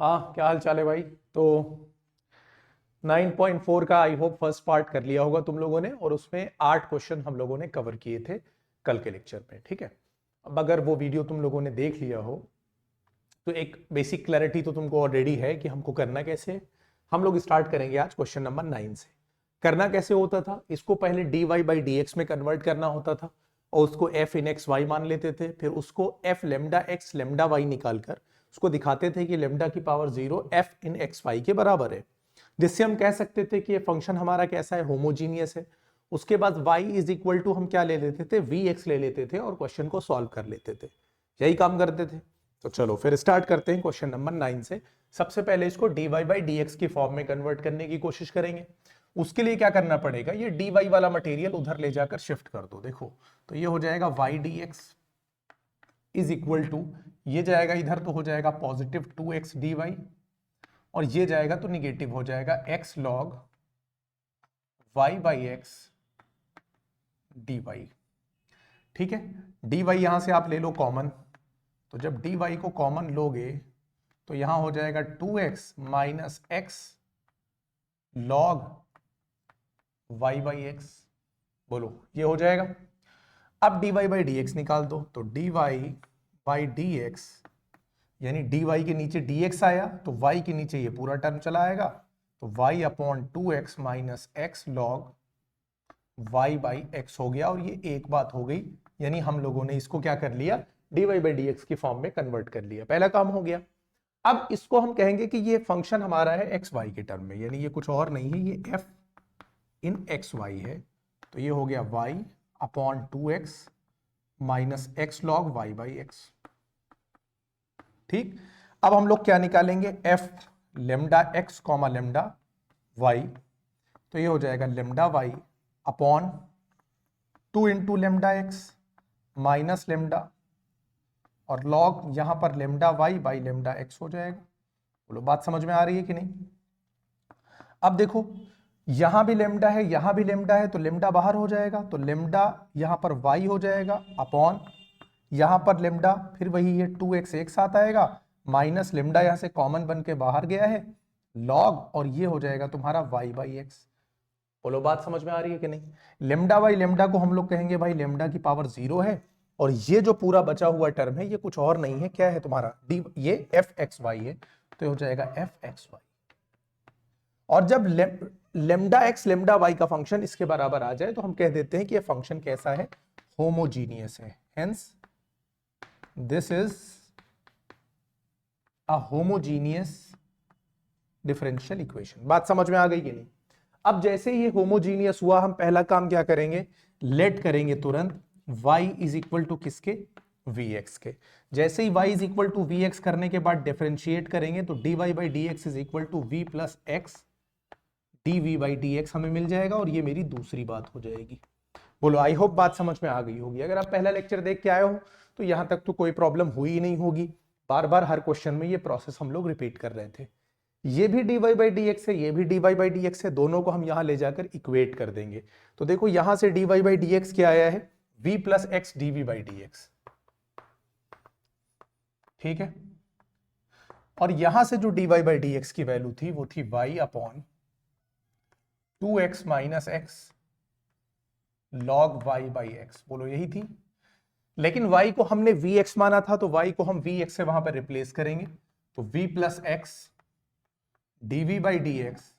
हाँ, क्या हाल चाल है भाई। तो 9.4 का आई होप फर्स्ट पार्ट कर लिया होगा तुम लोगों ने, और उसमें 8 क्वेश्चन हम लोगों ने कवर किए थे कल के लेक्चर में। ठीक है, अब अगर वो वीडियो तुम लोगों ने देख लिया हो तो एक बेसिक क्लैरिटी तो तुमको ऑलरेडी है कि हमको करना कैसे है। हम लोग स्टार्ट करेंगे आज क्वेश्चन नंबर 9 से। करना कैसे होता था, इसको पहले dy बाई डी एक्स में कन्वर्ट करना होता था और उसको f इन एक्स वाई मान लेते थे। फिर उसको f lambda x lambda y निकालकर उसको दिखाते थे कि लेमडा की power 0 f in x y के बराबर है, जिससे हम कह सकते थे कि ये फंक्शन हमारा कैसा है, होमोजीनियस है। उसके बाद y इज इक्वल टू हम क्या ले लेते थे, vx ले लेते थे और क्वेश्चन को सॉल्व कर लेते थे, यही काम करते थे। तो चलो फिर स्टार्ट करते हैं क्वेश्चन नंबर 9 से। सबसे पहले इसको dy बाई डी एक्स की फॉर्म में कन्वर्ट करने की कोशिश करेंगे। उसके लिए क्या करना पड़ेगा, ये dy वाला मटेरियल उधर ले जाकर शिफ्ट कर दो। देखो तो ये हो जाएगा y dx is equal to, ये जाएगा इधर तो हो जाएगा पॉजिटिव 2x dy, और ये जाएगा तो निगेटिव हो जाएगा x log y by x dy। ठीक है, dy यहां से आप ले लो कॉमन, तो जब dy को कॉमन लोगे तो यहां हो जाएगा 2x minus x log y by x. बोलो ये हो जाएगा। अब dy बाई डी एक्स निकाल दो, तो dy बाई डी एक्स यानी dy के नीचे dx आया तो y के नीचे ये पूरा टर्म चला आएगा, तो y upon 2x minus x log y by x हो गया। और ये एक बात हो गई, यानी हम लोगों ने इसको क्या कर लिया, dy बाई डी एक्स की फॉर्म में कन्वर्ट कर लिया। पहला काम हो गया। अब इसको हम कहेंगे कि ये फंक्शन हमारा है एक्स वाई के टर्म में, यानी ये कुछ और नहीं है, ये f इन एक्स वाई है। तो ये हो गया y upon 2x minus x log y by x. ठीक, अब हम लोग क्या निकालेंगे, f lambda x comma lambda y। तो ये हो जाएगा lambda y upon 2 into lambda x minus lambda, और लॉग यहां पर lambda y by lambda x हो जाएगा। बोलो बात समझ में आ रही है कि नहीं। अब देखो यहां भी लेमडा है, यहां भी लेमडा है, तो लेमडा बाहर हो जाएगा, तो लेमडा यहां पर y हो जाएगा अपॉन यहां पर लेमडा, फिर वही ये 2x एक साथ आएगा, माइनस लेमडा यहां से कॉमन बन के बाहर गया है, लॉग, और ये हो जाएगा तुम्हारा y बाई एक्स। बोलो बात समझ में आ रही है कि नहीं। लेमडा बाई लेमडा को हम लोग कहेंगे भाई लेमडा की पावर 0 है, और ये जो पूरा बचा हुआ टर्म है ये कुछ और नहीं है, क्या है तुम्हारा डी, ये एफ एक्स वाई है, तो ये हो जाएगा एफ एक्स वाई। और जब लेमडा एक्स लेमडा वाई का फंक्शन इसके बराबर आ जाए तो हम कह देते हैं कि ये फंक्शन कैसा है, होमोजीनियस है। Hence this is a homogeneous differential equation. बात समझ में आ गई कि नहीं। अब जैसे ही होमोजीनियस हुआ, हम पहला काम क्या करेंगे, लेट करेंगे तुरंत y इज इक्वल टू किसके, vx के। जैसे ही y is equal to vx करने के बाद डिफरेंशिएट करेंगे तो dy by d x is equal to v plus x dv by d x हमें मिल जाएगा, और ये मेरी दूसरी बात हो जाएगी। बोलो आई होप बात समझ में आ गई होगी। अगर आप पहला लेक्चर देख के आए हो तो यहां तक तो कोई प्रॉब्लम हुई ही नहीं होगी। बार बार हर क्वेश्चन में ये प्रोसेस हम लोग रिपीट कर रहे थे। ये भी dy बाई डी एक्स है, ये भी dy बाई डी एक्स है, दोनों को हम यहां ले जाकर इक्वेट कर देंगे। तो देखो यहां से dy बाई डी एक्स क्या आया है, v plus x dv by d x. ठीक है, और यहां से जो dy बाई डी एक्स की वैल्यू थी वो थी y upon 2x minus x log y by x. बोलो यही थी, लेकिन y को हमने vx माना था, तो y को हम vx से वहां पर रिप्लेस करेंगे, तो v plus x dv by d x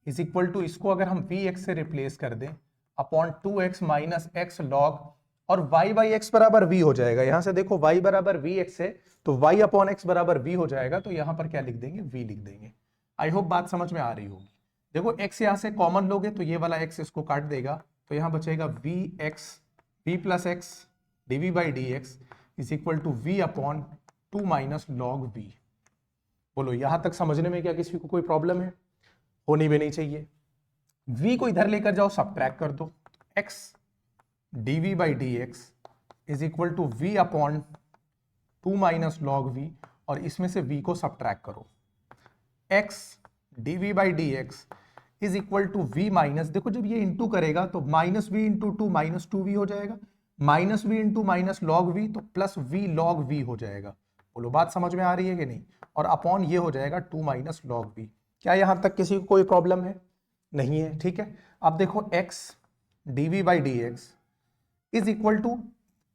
is equal to, इसको अगर हम vx से रिप्लेस कर दें upon 2x minus x log, और y बाई एक्स बराबर v हो जाएगा। यहां से देखो y बराबर vx है, तो y अपॉन एक्स बराबर v हो जाएगा, तो यहां पर क्या लिख देंगे, v लिख देंगे। आई होप बात समझ में आ रही होगी। देखो x यहां से कॉमन लोगे तो ये वाला x इसको काट देगा, तो यहां बचेगा v plus x dv by d x is equal to v upon 2 minus log v। बोलो यहां तक समझने में क्या किसी को कोई प्रॉब्लम है, होनी भी नहीं चाहिए। v को इधर लेकर जाओ, सब्ट्रैक्ट कर दो, x dv by d x is equal to v upon 2 minus log v, और इसमें से v को सब्ट्रैक्ट करो, x dv by d x is equal to v minus, देखो जब ये इंटू करेगा तो minus v into two minus 2v हो जाएगा, minus v into minus log v तो प्लस v लॉग v हो जाएगा। बोलो बात समझ में आ रही है कि नहीं। और अपॉन ये हो जाएगा 2 माइनस लॉग वी। क्या यहां तक किसी को कोई प्रॉब्लम है? नहीं है, ठीक है। अब देखो x dv by d x is equal to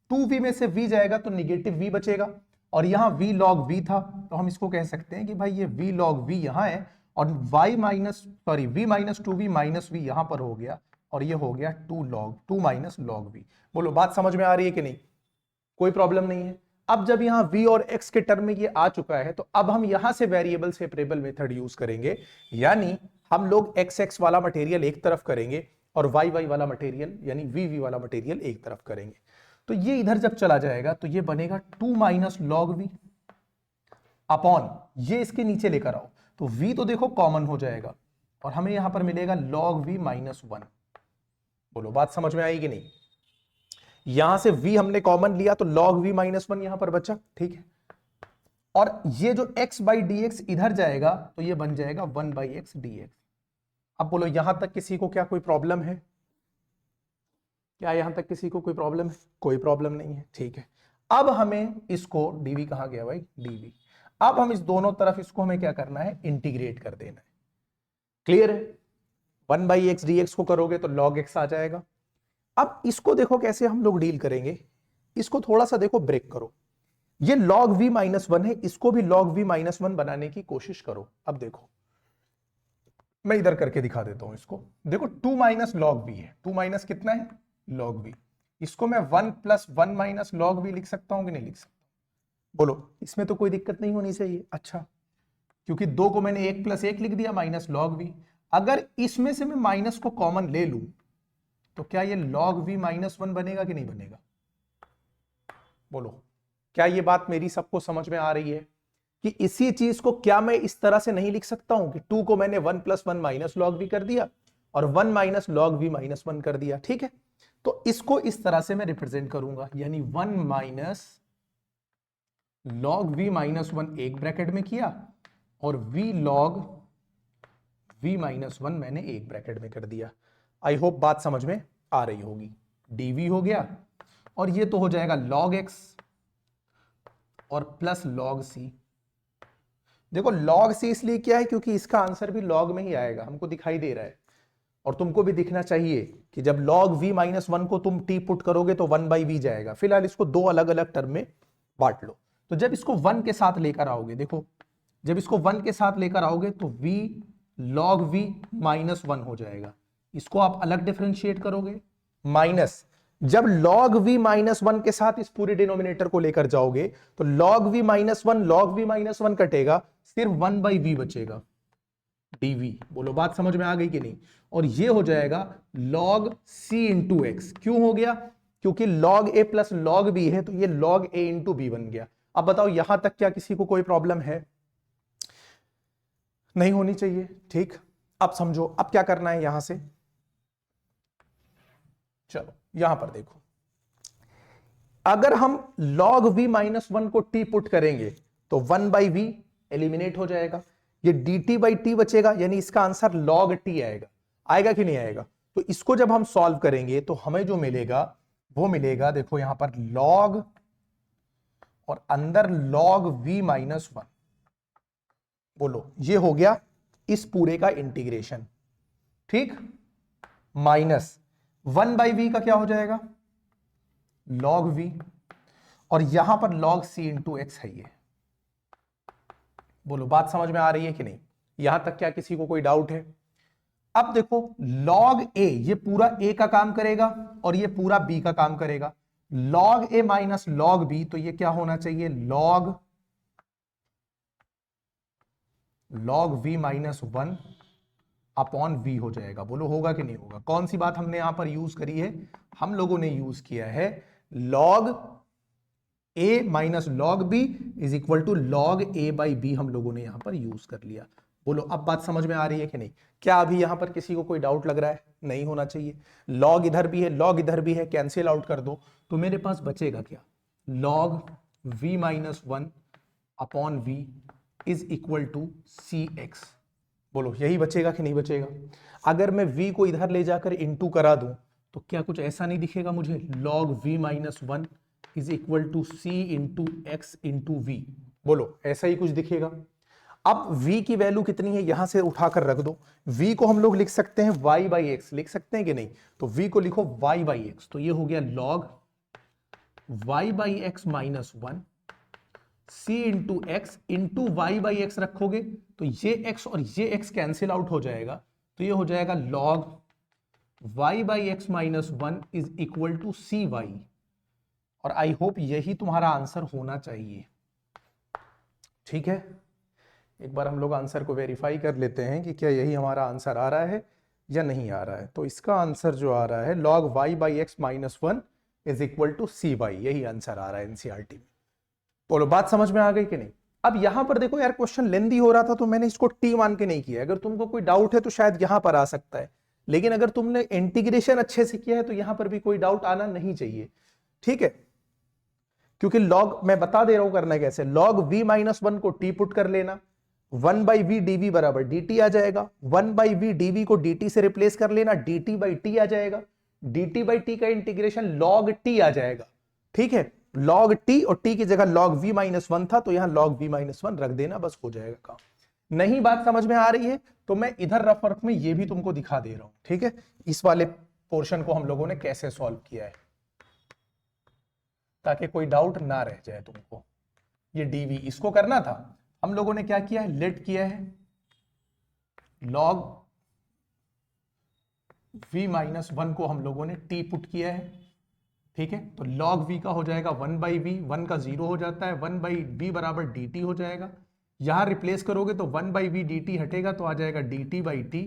2v में से v जाएगा तो निगेटिव v बचेगा, और यहां v log v था, तो हम इसको कह सकते हैं कि भाई ये v log v यहां है, और v minus 2v minus v यहां पर हो गया, और ये हो गया 2 माइनस लॉग v। बोलो बात समझ में आ रही है कि नहीं? कोई प्रॉब्लम नहीं है। अब जब यहां v और x के टर्म में ये आ चुका है, तो अब हम यहां से वेरिएबल सेपरेबल मेथड यूज करेंगे, यानी हम लोग x वाला मटेरियल एक तरफ करेंगे और y वाला मटेरियल यानी v वाला मटेरियल एक तरफ करेंगे। तो ये इधर जब चला जाएगा तो ये बनेगा 2 माइनस लॉग वी अपॉन ये इसके नीचे लेकर आओ, तो v तो देखो कॉमन हो जाएगा और हमें यहां पर मिलेगा log v माइनस 1। बोलो बात समझ में आई कि नहीं? यहां से v हमने कॉमन लिया तो log v माइनस 1 यहां पर बचा, ठीक है। और ये जो x बाई डी एक्स इधर जाएगा तो ये बन जाएगा 1 बाई एक्स डी एक्स। अब बोलो यहां तक किसी को क्या कोई प्रॉब्लम है? क्या यहां तक किसी को कोई प्रॉब्लम है? कोई प्रॉब्लम नहीं है, ठीक है। अब हमें इसको dv कहा गया भाई, dv। अब हम इस दोनों तरफ इसको हमें क्या करना है? इंटीग्रेट कर देना है। क्लियर है? 1 बाई एक्स डी एक्स को करोगे तो log x आ जाएगा। अब इसको देखो कैसे हम लोग डील करेंगे, इसको थोड़ा सा देखो ब्रेक करो। ये log v माइनस 1 है, इसको भी log v माइनस 1 बनाने की कोशिश करो। अब देखो मैं इधर करके दिखा देता हूं इसको। देखो 2 माइनस लॉग वी है, 2 माइनस कितना है? Log v. इसको मैं 1 प्लस 1 माइनस लॉग वी लिख सकता हूं कि नहीं लिख सकता? बोलो इसमें तो कोई दिक्कत नहीं होनी चाहिए। अच्छा, क्योंकि 2 को मैंने 1 प्लस 1 लिख दिया माइनस लॉग वी। अगर इसमें से मैं माइनस को कॉमन ले लूं तो क्या ये log v माइनस 1 बनेगा कि नहीं बनेगा? बोलो क्या ये बात मेरी सबको समझ में आ रही है कि इसी चीज को क्या मैं इस तरह से नहीं लिख सकता हूं कि 2 को मैंने 1 प्लस 1 माइनस लॉग वी कर दिया और 1 माइनस लॉग वी माइनस 1 कर दिया, ठीक है। तो इसको इस तरह से मैं रिप्रेजेंट करूंगा, यानी 1 माइनस लॉग वी माइनस 1 एक ब्रैकेट में किया और v log v माइनस 1 मैंने एक ब्रैकेट में कर दिया। आई होप बात समझ में आ रही होगी। dv हो गया और ये तो हो जाएगा log x और प्लस log c। देखो log c इसलिए क्या है क्योंकि इसका आंसर भी log में ही आएगा, हमको दिखाई दे रहा है और तुमको भी दिखना चाहिए कि जब log v माइनस 1 को तुम t पुट करोगे तो 1 बाई वी जाएगा। फिलहाल इसको दो अलग अलग टर्म में बांट लो। तो जब इसको 1 के साथ लेकर आओगे, देखो जब इसको 1 के साथ लेकर आओगे तो v log v माइनस 1 हो जाएगा। इसको आप अलग डिफरेंशिएट करोगे, माइनस जब log v माइनस 1 के साथ इस पूरे डिनोमिनेटर को लेकर जाओगे तो log v minus 1 log v minus 1 कटेगा, सिर्फ 1 बाई वी बचेगा dv। बोलो बात समझ में आ गई कि नहीं? और ये हो जाएगा log c इंटू एक्स। क्यों हो गया? क्योंकि log a plus log b है तो ये log a इंटू b बन गया। अब बताओ यहां तक क्या किसी को कोई प्रॉब्लम है? नहीं होनी चाहिए, ठीक। अब समझो अब क्या करना है यहां से। चलो यहां पर देखो, अगर हम log v माइनस 1 को t पुट करेंगे तो 1 बाई वी एलिमिनेट हो जाएगा, ये dt बाई टी बचेगा, यानी इसका आंसर log t आएगा। आएगा कि नहीं आएगा? तो इसको जब हम सॉल्व करेंगे तो हमें जो मिलेगा वो मिलेगा, देखो यहां पर log और अंदर log v माइनस 1। बोलो ये हो गया इस पूरे का इंटीग्रेशन, ठीक। माइनस 1 बाई वी का क्या हो जाएगा? log v, और यहां पर log c इंटू एक्स है ये। बोलो बात समझ में आ रही है कि नहीं? यहां तक क्या किसी को कोई डाउट है? अब देखो log a ये पूरा a का काम करेगा और ये पूरा b का काम करेगा। log a minus log b, तो ये क्या होना चाहिए? log v minus 1 upon v हो जाएगा। बोलो होगा कि नहीं होगा? कौन सी बात हमने यहां पर यूज करी है? हम लोगों ने यूज किया है log a minus log b is equal to log a by b, हम लोगों ने यहां पर यूज कर लिया। बोलो अब बात समझ में आ रही है कि नहीं? क्या अभी यहां पर किसी को कोई डाउट लग रहा है? नहीं होना चाहिए। log इधर भी है, log इधर भी है, कैंसिल आउट कर दो तो मेरे पास बचेगा क्या? log v minus 1 upon v is equal to c x. बोलो यही बचेगा कि नहीं बचेगा? अगर मैं v को इधर ले जाकर इंटू करा दूं तो क्या कुछ ऐसा नहीं दिखेगा मुझे? log v minus 1 is equal to c into x into v. बोलो ऐसा ही कुछ दिखेगा। अब v की वैल्यू कितनी है यहां से उठाकर रख दो। v को हम लोग लिख सकते हैं y बाई एक्स, लिख सकते हैं कि नहीं? तो v को लिखो y बाई एक्स, तो ये हो गया log y by x minus 1 c into x into y by x रखोगे तो ये x और ये x कैंसिल आउट हो जाएगा, तो ये हो जाएगा log y by x minus 1 is equal to c y. और आई होप यही तुम्हारा आंसर होना चाहिए। ठीक है, एक बार हम लोग आंसर को वेरीफाई कर लेते हैं कि क्या यही हमारा आंसर आ रहा है या नहीं आ रहा है। तो इसका आंसर जो आ रहा है log y by x minus 1 is equal to c y, यही आंसर आ रहा है एनसीईआरटी में। बोलो बात समझ में आ गई कि नहीं? अब यहां पर देखो यार, क्वेश्चन लेंदी हो रहा था तो मैंने इसको टी मान के नहीं किया। अगर तुमको कोई डाउट है तो शायद यहां पर आ सकता है, लेकिन अगर तुमने इंटीग्रेशन अच्छे से किया है तो यहां पर भी कोई डाउट आना नहीं चाहिए। ठीक है, क्योंकि लॉग मैं बता दे रहा हूं करना कैसे। लॉग v माइनस 1 को टी पुट कर लेना, 1 बाई वी डीवी बराबर dt आ जाएगा। 1 बाई वी डीवी को dt से रिप्लेस कर लेना, dt बाई टी आ जाएगा। dt बाई टी का इंटीग्रेशन log t आ जाएगा। ठीक है, log t और t की जगह log v माइनस 1 था तो यहां log v माइनस 1 रख देना, बस हो जाएगा काम। नहीं बात समझ में आ रही है तो मैं इधर रफ वर्क में ये भी तुमको दिखा दे रहा हूं। ठीक है, इस वाले पोर्शन को हम लोगों ने कैसे सॉल्व किया है ताकि कोई डाउट ना रह जाए तुमको। ये dv इसको करना था, हम लोगों ने क्या किया है, लेट किया है log v माइनस 1 को हम लोगों ने t पुट किया है। ठीक है, तो log v का हो जाएगा 1 बाई वी, 1 का 0 हो जाता है, 1 बाई वी बराबर dt हो जाएगा। यहां रिप्लेस करोगे तो 1 बाई वी dt हटेगा तो आ जाएगा dt by T.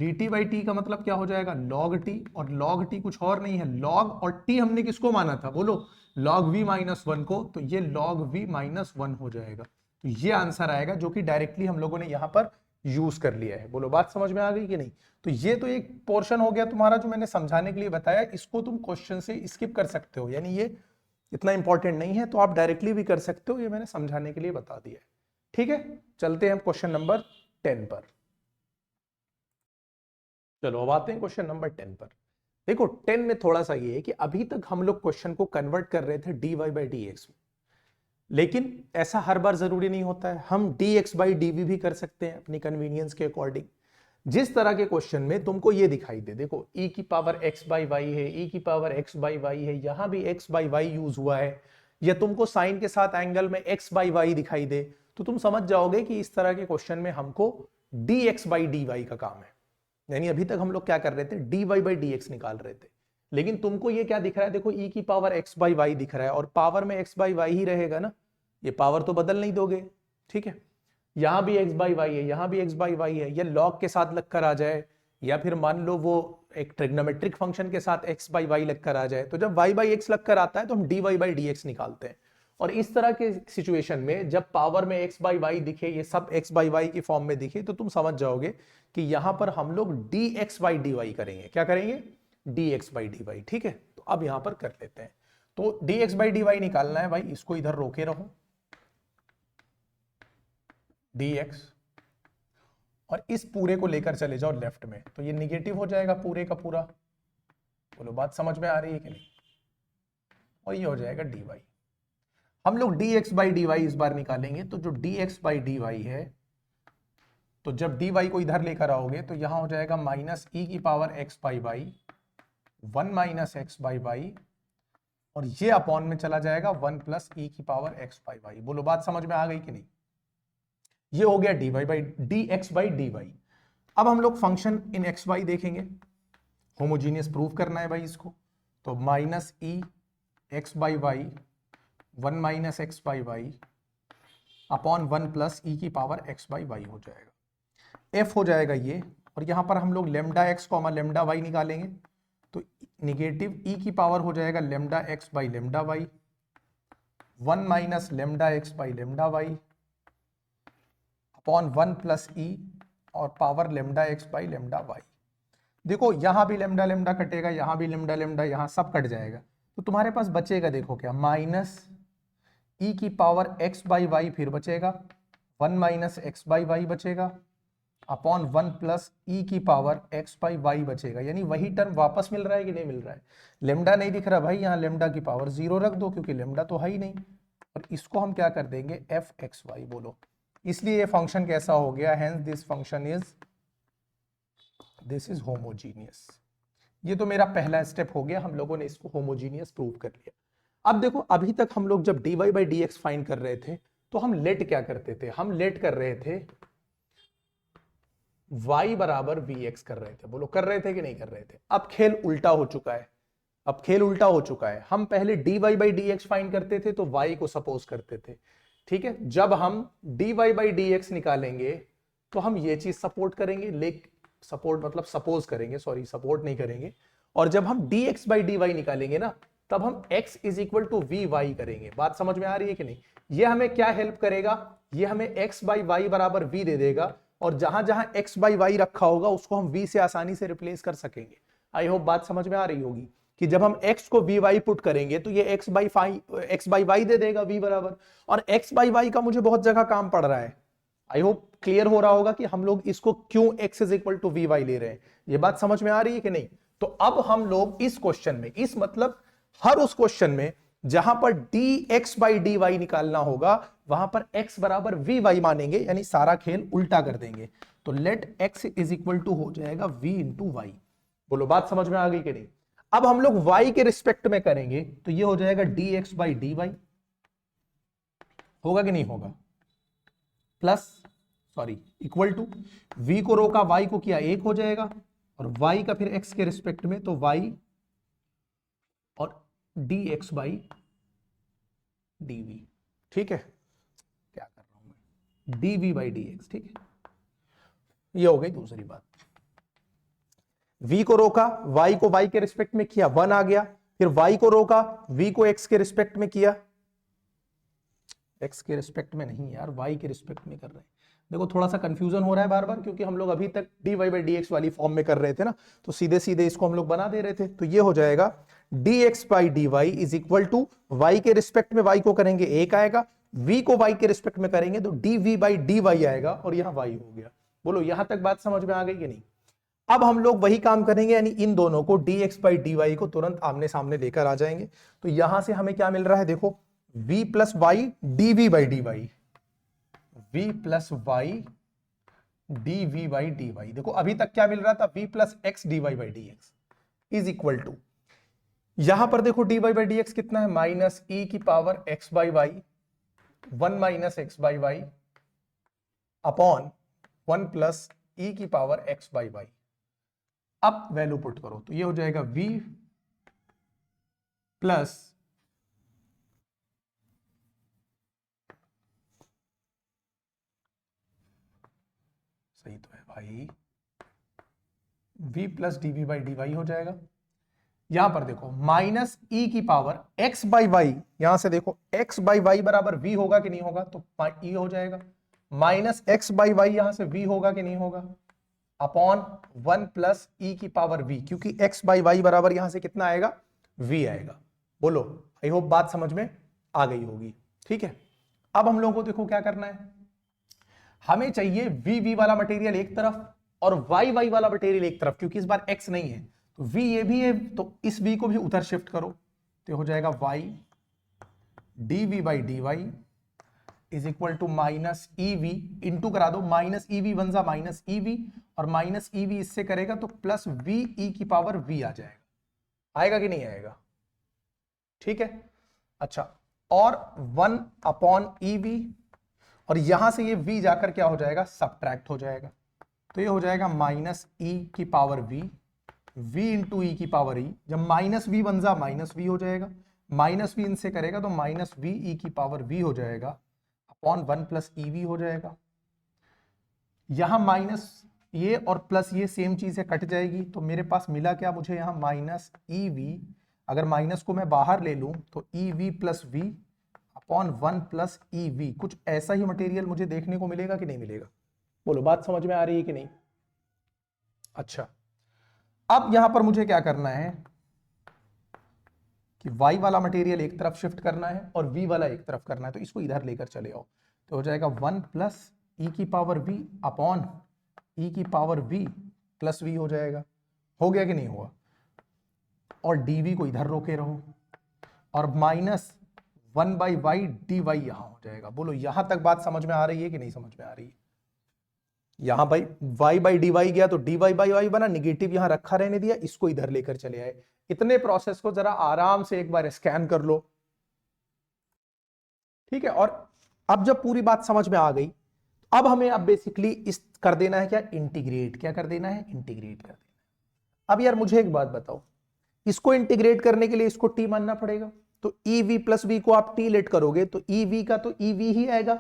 dt by T का मतलब क्या हो जाएगा, log t, और log t कुछ और नहीं है, log और t हमने किसको माना था, बोलो log v माइनस 1 को, तो ये log v माइनस 1 हो जाएगा। तो ये आंसर आएगा जो कि डायरेक्टली हम लोगों ने यहां पर यूज कर लिया है। बोलो बात समझ में आ गई कि नहीं? तो ये तो एक पोर्शन हो गया तुम्हारा जो मैंने समझाने के लिए बताया, इसको तुम क्वेश्चन से स्किप कर सकते हो, यानी ये इतना इंपॉर्टेंट नहीं है तो आप डायरेक्टली भी कर सकते हो, ये मैंने समझाने के लिए बता दिया है। ठीक है, चलते हैं क्वेश्चन नंबर 10 पर। चलो अब आते हैं क्वेश्चन नंबर 10 पर। देखो 10 में थोड़ा सा ये है कि अभी तक हम लोग क्वेश्चन को कन्वर्ट कर रहे थे dy बाई डी एक्स में, लेकिन ऐसा हर बार जरूरी नहीं होता है। हम dx बाई dv भी कर सकते हैं अपनी कन्वीनियंस के अकॉर्डिंग। जिस तरह के क्वेश्चन में तुमको ये दिखाई दे, देखो e की पावर x बाई वाई है, e की पावर x बाई वाई है, यहां भी x बाई वाई यूज हुआ है, या तुमको साइन के साथ एंगल में x बाई वाई दिखाई दे, तो तुम समझ जाओगे कि इस तरह के क्वेश्चन में हमको dx बाई dy का काम है। यानी अभी तक हम लोग क्या कर रहे थे, dy बाई dx निकाल रहे थे, लेकिन तुमको ये क्या दिख रहा है, देखो e की पावर x बाई वाई दिख रहा है, और पावर में x बाई वाई ही रहेगा ना, ये पावर तो बदल नहीं दोगे। ठीक है, यहां भी x बाई वाई है, यहां भी x बाई वाई है, या log के साथ लगकर आ जाए, या फिर मान लो वो एक ट्रिग्नोमेट्रिक फंक्शन के साथ x बाई वाई लगकर आ जाए, तो जब y बाई x लगकर आता है तो हम dy बाई dx निकालते हैं। और इस तरह के सिचुएशन में जब पावर में x बाई वाई दिखे, ये सब x बाई वाई की फॉर्म में दिखे, तो तुम समझ जाओगे कि यहां पर हम लोग dx बाई dy करेंगे। क्या करेंगे, dx बाई dy। ठीक है, तो अब यहां पर कर लेते हैं। तो dx बाई dy निकालना है भाई, इसको इधर रोके रहो dx, और इस पूरे को लेकर चले जाओ लेफ्ट में, तो ये निगेटिव हो जाएगा पूरे का पूरा। बोलो बात समझ में आ रही है कि नहीं? और ये हो जाएगा dy। हम लोग dx बाई dy इस बार निकालेंगे, तो जो dx बाई dy है, तो जब dy को इधर लेकर आओगे तो यहां हो जाएगा माइनस e की power x by y, 1 minus x by y, और ये अपॉन में चला जाएगा 1 प्लस e की पावर x बाई वाई। बोलो बात समझ में आ गई कि नहीं? ये हो गया dx बाई dy। अब हम लोग फंक्शन इन एक्स वाई देखेंगे, होमोजीनियस प्रूव करना है भाई इसको, तो minus e x by y 1 minus x by y upon 1 plus e की पावर एक्स बाई वाई हो जाएगा। एफ हो जाएगा ये, और यहां पर हम लोग lambda x comma lambda y निकालेंगे, तो निगेटिव ई की पावर हो जाएगा lambda x by lambda y, 1 minus lambda x by lambda y upon 1 plus e और power lambda x by lambda y. देखो यहां भी लेमडा लेमडा कटेगा, यहां भी लेमडा लेमडा, यहां सब कट जाएगा, तो तुम्हारे पास बचेगा देखो क्या, माइनस ई की पावर एक्स बाई वाई फिर बचेगा, 1 माइनस एक्स बाई वाई बचेगा अपॉन 1 प्लस ई की पावर एक्स बाई वाई बचेगा। यानी वही टर्म वापस मिल रहा है कि नहीं मिल रहा है? लेमडा नहीं दिख रहा भाई, यहाँ लेमडा की पावर 0 रख दो क्योंकि लेमडा तो है ही नहीं, और इसको हम क्या कर देंगे एफ एक्स वाई। बोलो इसलिए ये फंक्शन कैसा हो गया, hence this function is homogeneous. ये तो मेरा पहला स्टेप हो गया, हम लोगों ने इसको होमोजीनियस प्रूव कर लिया। अब देखो अभी तक हम लोग जब dy by d x find कर रहे थे तो हम लेट क्या करते थे, हम लेट कर रहे थे y बराबर vx कर रहे थे। बोलो कर रहे थे कि नहीं कर रहे थे। अब खेल उल्टा हो चुका है, अब खेल उल्टा हो चुका है। हम पहले dy by d x find करते थे तो y को सपोज करते थे, ठीक है। जब हम dy बाई डी एक्स निकालेंगे तो हम ये चीज सपोर्ट करेंगे, सपोर्ट मतलब सपोज करेंगे, सॉरी सपोर्ट नहीं करेंगे। और जब हम dx बाई dy निकालेंगे ना तब हम x is equal to v y करेंगे। बात समझ में आ रही है कि नहीं। ये हमें क्या हेल्प करेगा, ये हमें x बाई वाई बराबर v दे देगा, और जहां जहां x बाई वाई रखा होगा उसको हम v से आसानी से रिप्लेस कर सकेंगे। आई होप बात समझ में आ रही होगी कि जब हम x को वी वाई पुट करेंगे तो ये x बाई वाई दे देगा v बराबर, और x बाई वाई का मुझे बहुत जगह काम पड़ रहा है। आई होप क्लियर हो रहा होगा कि हम लोग इसको क्यों x is equal to v y ले रहे हैं। ये बात समझ में आ रही है कि नहीं। तो अब हम लोग इस क्वेश्चन में, इस मतलब हर उस क्वेश्चन में जहां पर dx बाई डी वाई निकालना होगा वहां पर x बराबर वी वाई मानेंगे, यानी सारा खेल उल्टा कर देंगे। तो let x is equal to हो जाएगा v इंटू वाई। बोलो बात समझ में आ गई कि नहीं। अब हम लोग y के रिस्पेक्ट में करेंगे तो ये हो जाएगा dx बाई डी वाई, होगा कि नहीं होगा, plus sorry equal to v को रोका y को किया 1 हो जाएगा, और y का फिर x के रिस्पेक्ट में तो y और dx बाई dv, ठीक है। क्या कर रहा हूं मैं, dv बाई dx, ठीक है। ये हो गई दूसरी बात। v को रोका, y को y के रिस्पेक्ट में किया 1 आ गया, फिर y को रोका, v को x के रिस्पेक्ट में किया, x के रिस्पेक्ट में नहीं यार, y के रिस्पेक्ट में कर रहे हैं। देखो थोड़ा सा कंफ्यूजन हो रहा है बार बार, क्योंकि हम लोग अभी तक dy बाई डी एक्स वाली फॉर्म में कर रहे थे ना, तो सीधे सीधे इसको हम लोग बना दे रहे थे। तो ये हो जाएगा dx by d y is equal to y के रिस्पेक्ट में y को करेंगे 1 आएगा, v को y के रिस्पेक्ट में करेंगे तो dv बाई डी वाई आएगा, और यहां y हो गया। बोलो यहां तक बात समझ में आ गई कि नहीं। अब हम लोग वही काम करेंगे, यानी इन दोनों को dx बाई डी वाई को तुरंत आमने सामने लेकर आ जाएंगे। तो यहां से हमें क्या मिल रहा है, देखो v plus y dv by d y, v plus y dv by d y. देखो अभी तक क्या मिल रहा था, v plus x d y by d x is equal to, यहां पर देखो dy बाई डी एक्स कितना है, माइनस e की power x by y, 1 minus x by y upon 1 plus e की पावर x बाई वाई। अब value put करो तो ये हो जाएगा v प्लस सही तो है भाई, v plus d by d y हो जाएगा। यहां पर देखो माइनस e की पावर x बाई वाई, यहां से देखो x बाई वाई बराबर v होगा कि नहीं होगा, तो e हो जाएगा, माइनस x बाई वाई यहां से v होगा कि नहीं होगा, अपॉन 1 प्लस e की पावर v, क्योंकि x बाई वाई बराबर यहां से कितना आएगा, v आएगा। बोलो आई होप बात समझ में आ गई होगी, ठीक है। अब हम लोगों को देखो क्या करना है, हमें चाहिए v वाला मटेरियल एक तरफ और y वाला मटेरियल एक तरफ, क्योंकि इस बार x नहीं है तो v ये भी है, तो इस v को भी उधर शिफ्ट करो तो हो जाएगा y dv by d y is equal to minus e v, into करा दो, माइनस ईवी बन जा माइनस ईवी, और माइनस ईवी इससे करेगा तो प्लस वी ई की पावर v आ जाएगा। आएगा कि नहीं आएगा, ठीक है। अच्छा, और 1 अपॉन ईवी, और यहां से ये v जाकर क्या हो जाएगा, सबट्रैक्ट हो जाएगा, तो ये हो जाएगा माइनस e की power v, v into e की पावर ई, जब माइनस v बन जा माइनस v हो जाएगा, माइनस v इनसे करेगा तो माइनस v ई की पावर v हो जाएगा, अपॉन 1 प्लस ई वी हो जाएगा। यहां माइनस ये और प्लस ये सेम चीज है, कट जाएगी, तो मेरे पास मिला क्या, मुझे यहां माइनस ई वी, अगर माइनस को मैं बाहर ले लूं तो e v plus v upon 1 plus e v. कुछ ऐसा ही मटेरियल मुझे देखने को मिलेगा कि नहीं मिलेगा, बोलो बात समझ में आ रही है कि नहीं। अच्छा, अब यहां पर मुझे क्या करना है कि y वाला मटेरियल एक तरफ शिफ्ट करना है और v वाला एक तरफ करना है, तो इसको इधर लेकर चले आओ, तो हो जाएगा 1 प्लस ई की पावर v अपॉन ई की पावर v प्लस v हो जाएगा। हो गया कि नहीं हुआ, और dv को इधर रोके रहो, और माइनस 1/y dy यहां हो जाएगा। बोलो यहां तक बात समझ में आ रही है कि नहीं समझ में आ रही है? यहां भाई y/dy गया तो dy/y बना, निगेटिव यहां रखा रहने दिया, इसको इधर लेकर चले आए। इतने प्रोसेस को जरा आराम से एक बार स्कैन कर लो, ठीक है। और अब जब पूरी बात समझ में आ गई, अब हमें अब बेसिकली इस कर देना है क्या, इंटीग्रेट। क्या कर देना है, इंटीग्रेट कर देना है। अब यार मुझे एक बात बताओ, इसको इंटीग्रेट करने के लिए इसको t मानना पड़ेगा, तो ev प्लस v को आप t लेट करोगे तो ev का तो ev ही आएगा,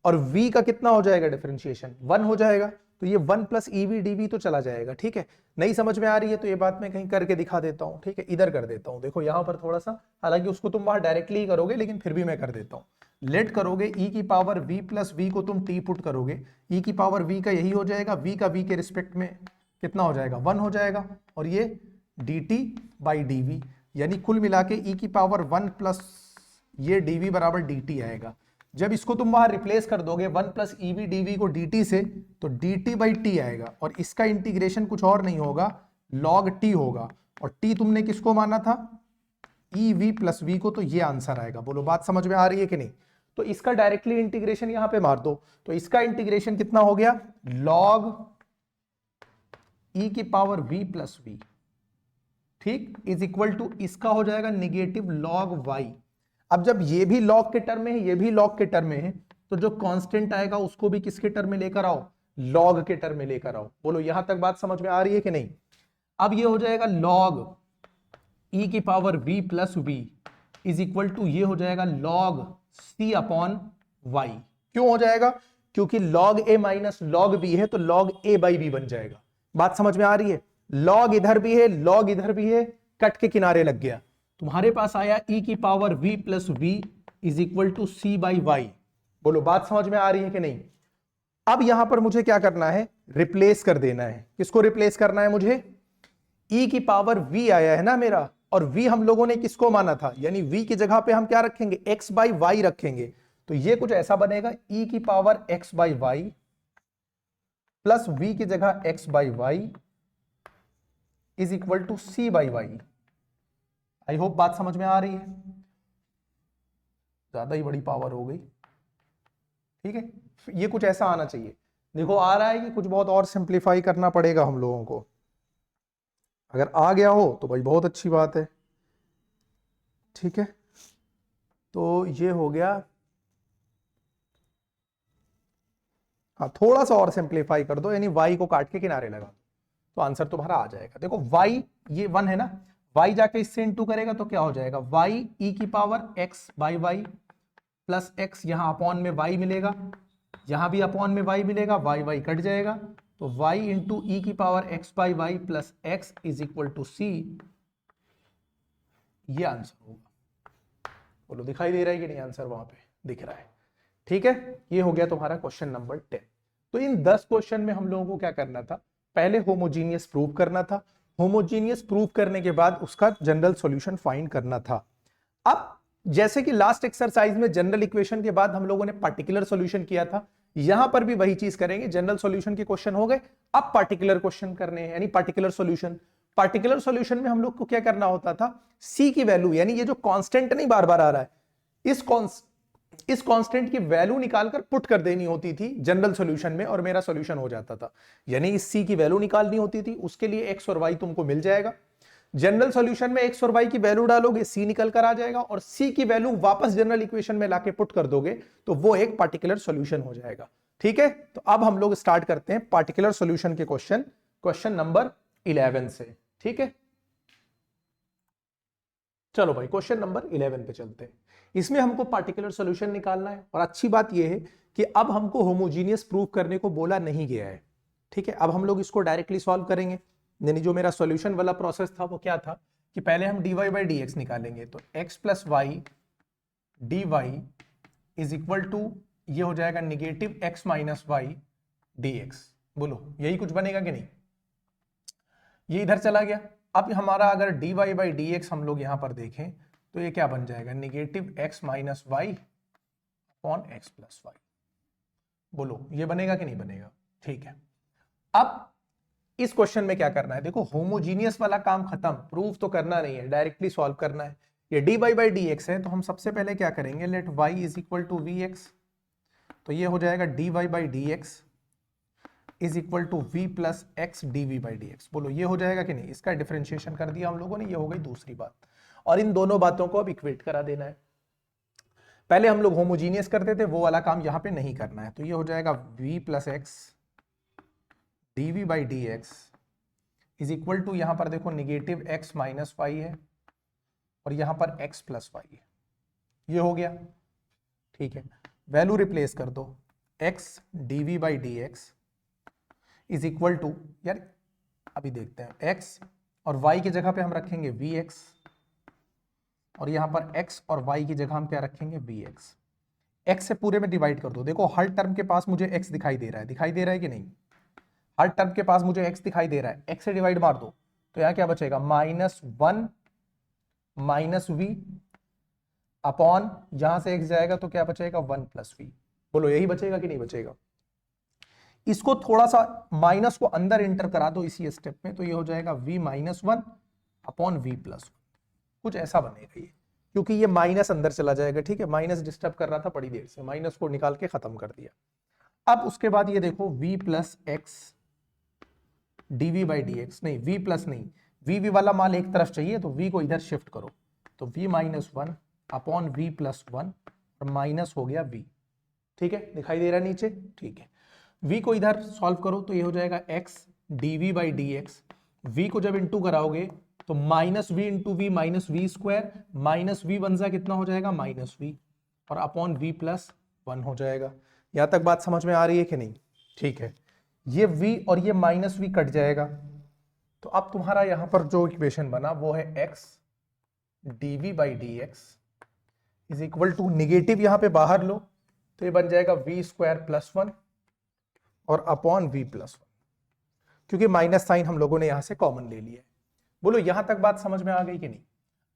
और v का कितना हो जाएगा डिफरेंशिएशन, 1 हो जाएगा, तो ये 1 प्लस ev dv तो चला जाएगा, ठीक है। नहीं समझ में आ रही है तो ये बात मैं कहीं करके दिखा देता हूं, ठीक है। इधर कर देता हूं, देखो यहां पर थोड़ा सा, हालांकि उसको तुम वहां डायरेक्टली ही करोगे, लेकिन फिर भी मैं कर देता हूं। लेट करोगे e की पावर v प्लस v को तुम t पुट करोगे, e की पावर v का यही हो जाएगा, v का v के रिस्पेक्ट में कितना हो जाएगा, 1 हो जाएगा, और ये dt बाई dv, यानी कुल मिला के e की पावर 1 प्लस ये dv बराबर dt आएगा। जब इसको तुम वहां रिप्लेस कर दोगे 1 प्लस ev dv को dt से, तो dt बाई t आएगा, और इसका इंटीग्रेशन कुछ और नहीं होगा, log t होगा, और t तुमने किसको माना था, ev प्लस v को, तो ये आंसर आएगा। बोलो बात समझ में आ रही है कि नहीं? तो इसका डायरेक्टली इंटीग्रेशन यहां पे मार दो, तो इसका इंटीग्रेशन कितना हो गया, log e की पावर v प्लस v, ठीक, इज इक्वल टू इसका हो जाएगा निगेटिव log y। अब जब ये भी log के टर्म में है, ये भी log के टर्म में है, तो जो कांस्टेंट आएगा उसको भी किसके टर्म में लेकर आओ, log के टर्म में लेकर आओ। बोलो यहां तक बात समझ में आ रही है कि नहीं? अब ये हो जाएगा log e की power v plus v is equal to ये हो जाएगा log c अपॉन y। क्यों हो जाएगा? क्योंकि log a minus log b है, तो log a बाई b बन जाएगा। बात समझ में आ रही है? log इधर भी है, log इधर भी है, कट के किनारे लग गया, तुम्हारे पास आया e की power v plus v is equal to c by y. बोलो बात समझ में आ रही है कि नहीं? अब यहां पर मुझे क्या करना है, रिप्लेस कर देना है। किसको रिप्लेस करना है मुझे, e की पावर v आया है ना मेरा, और v हम लोगों ने किसको माना था, यानी v की जगह पे हम क्या रखेंगे, x बाई वाई रखेंगे, तो ये कुछ ऐसा बनेगा, e की power x by y plus v की जगह x by y is equal to c by y. I hope बात समझ में आ रही है, ज्यादा ही बड़ी पावर हो गई, ठीक है। ये कुछ ऐसा आना चाहिए, देखो आ रहा है कि कुछ बहुत और सिंप्लीफाई करना पड़ेगा हम लोगों को। अगर आ गया हो तो भाई बहुत अच्छी बात है, ठीक है। तो ये हो गया, हाँ थोड़ा सा और सिंप्लीफाई कर दो, यानी y को काट के किनारे लगा दो, तो आंसर तुम्हारा आ जाएगा। देखो y ये 1 है ना, y जाके इससे इंटू करेगा तो क्या हो जाएगा, y e की power x by y plus x, यहां अपॉन में y मिलेगा, यहां भी अपॉन में y मिलेगा, y कट जाएगा, तो y इंटू ई की power x by y plus x is equal to c, ये आंसर होगा। बोलो दिखाई दे रहा है कि नहीं, आंसर वहां पे दिख रहा है, ठीक है। ये हो गया तुम्हारा क्वेश्चन नंबर 10। तो इन 10 क्वेश्चन में हम लोगों को क्या करना था, पहले होमोजीनियस प्रूव करना था, होमोजीनियस प्रूव करने के बाद उसका जनरल सॉल्यूशन फाइंड करना था। अब जैसे कि लास्ट एक्सरसाइज में जनरल इक्वेशन के बाद हम लोगों ने पार्टिकुलर सॉल्यूशन किया था, यहां पर भी वही चीज करेंगे। जनरल सॉल्यूशन के क्वेश्चन हो गए, अब पार्टिकुलर क्वेश्चन करने हैं, यानी पार्टिकुलर सॉल्यूशन। पार्टिकुलर सॉल्यूशन में हम लोग को क्या करना होता था, सी की वैल्यू, यानी ये जो कांस्टेंट नहीं बार बार आ रहा है, इस कांस्टेंट की वैल्यू निकालकर पुट कर देनी होती थी जनरल सॉल्यूशन में, और मेरा सॉल्यूशन हो जाता था। यानी इस सी की वैल्यू निकालनी होती थी, उसके लिए एक्स और वाई तुमको मिल जाएगा। जनरल सॉल्यूशन में एक्स और वाई की वैल्यू डालोगे, सी निकल कर आ जाएगा, और सी की वैल्यू वापस जनरल इक्वेशन में लाके पुट कर दोगे तो वो एक पार्टिकुलर सॉल्यूशन हो जाएगा, ठीक है। तो अब हम लोग स्टार्ट करते हैं पार्टिकुलर सॉल्यूशन के क्वेश्चन, क्वेश्चन नंबर 11 से, ठीक है। चलो भाई क्वेश्चन नंबर 11 पे चलते हैं। इसमें हमको पार्टिकुलर सॉल्यूशन निकालना है, और अच्छी बात यह है कि अब हमको होमोजीनियस प्रूव करने को बोला नहीं गया है, ठीक है। अब हम लोग इसको डायरेक्टली सॉल्व करेंगे, यानी जो मेरा सॉल्यूशन वाला प्रोसेस था वो क्या था कि पहले हम dy बाई डी एक्स निकालेंगे, तो x plus y d y is equal to ये हो जाएगा negative x minus y d x. बोलो यही कुछ बनेगा कि नहीं, ये इधर चला गया। अब हमारा अगर dy बाई डी एक्स हम लोग यहां पर देखें तो ये क्या बन जाएगा, negative x minus y upon x plus y. बोलो ये बनेगा कि नहीं बनेगा, ठीक है। अब इस क्वेश्चन में क्या करना है, देखो होमोजीनियस वाला काम खत्म, प्रूफ तो करना नहीं है, डायरेक्टली सॉल्व करना है। ये dy बाई डी एक्स है, तो हम सबसे पहले क्या करेंगे, let y is equal to v x, तो ये हो जाएगा dy by d x is equal to v plus x d by d x. बोलो ये हो जाएगा कि नहीं, इसका डिफरेंशिएशन कर दिया हम लोगों ने, ये हो गई दूसरी बात। और इन दोनों बातों को अब इक्वेट करा देना है। पहले हम लोग होमोजीनियस करते थे, वो वाला काम यहां पे नहीं करना है। तो ये हो जाएगा v plus x d by d x is equal to, यहां पर देखो निगेटिव x माइनस वाई है और यहां पर x प्लस वाई है, ये हो गया। ठीक है, वैल्यू रिप्लेस कर दो, x d by d x is equal to, यार अभी देखते हैं, x और y की जगह पे हम रखेंगे vx और यहां पर x और y की जगह हम क्या रखेंगे vx। x से पूरे में डिवाइड कर दो, देखो हर टर्म के पास मुझे x दिखाई दे रहा है, दिखाई दे रहा है कि नहीं, हर टर्म के पास मुझे x दिखाई दे रहा है, x से डिवाइड मार दो तो यहां क्या बचेगा, -1 माइनस वी अपॉन, यहां से x जाएगा तो क्या बचेगा 1 प्लस वी। बोलो यही बचेगा कि नहीं बचेगा। इसको थोड़ा सा माइनस को अंदर एंटर करा दो इसी स्टेप में, तो ये हो जाएगा v minus 1 upon v plus 1, कुछ ऐसा बनेगा ये, क्योंकि ये माइनस अंदर चला जाएगा। ठीक है, माइनस डिस्टर्ब कर रहा था बड़ी देर से, माइनस को निकाल के खत्म कर दिया। अब उसके बाद ये देखो v plus x d by d x, नहीं v प्लस नहीं, v वाला मान एक तरफ चाहिए तो v को इधर शिफ्ट करो, तो v minus 1 upon v plus 1 और माइनस हो गया v। ठीक है, दिखाई दे रहा है नीचे। ठीक है, v को इधर सॉल्व करो तो ये हो जाएगा x d by d x, v को जब इंटू कराओगे तो minus v into v minus v square, minus v one सा कितना हो जाएगा माइनस वी और अपॉन v प्लस 1 हो जाएगा। यहां तक बात समझ में आ रही है कि नहीं। ठीक है, ये v और ये माइनस वी कट जाएगा, तो अब तुम्हारा यहां पर जो इक्वेशन बना वो है x d by d x is equal to, negative यहां पे बाहर लो तो ये बन जाएगा वी स्क्वायर प्लस 1 और अपॉन वी प्लस 1, क्योंकि माइनस साइन हम लोगों ने यहां से कॉमन ले लिया है। बोलो यहां तक बात समझ में आ गई कि नहीं।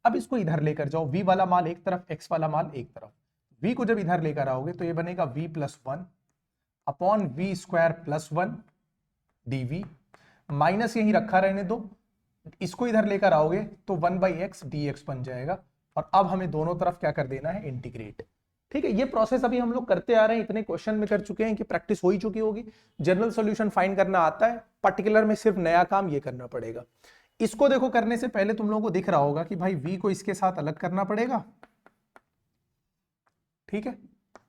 अब इसको इधर लेकर जाओ, v वाला मान एक तरफ, x वाला मान एक तरफ। v को जब इधर लेकर आओगे तो ये बनेगा v plus 1 upon v square plus 1 d, minus यही रखा रहने दो, इसको इधर लेकर आओगे तो 1 बाई एक्स डी एक्स बन जाएगा। और अब हमें दोनों तरफ क्या कर देना है, इंटीग्रेट। ठीक है, ये प्रोसेस अभी हम लोग करते आ रहे हैं, इतने क्वेश्चन में कर चुके हैं कि प्रैक्टिस हो ही चुकी होगी। जनरल सॉल्यूशन फाइंड करना आता है, पर्टिकुलर में सिर्फ नया काम ये करना पड़ेगा। इसको देखो करने से पहले तुम लोगों को दिख रहा होगा कि भाई v को इसके साथ अलग करना पड़ेगा, ठीक है,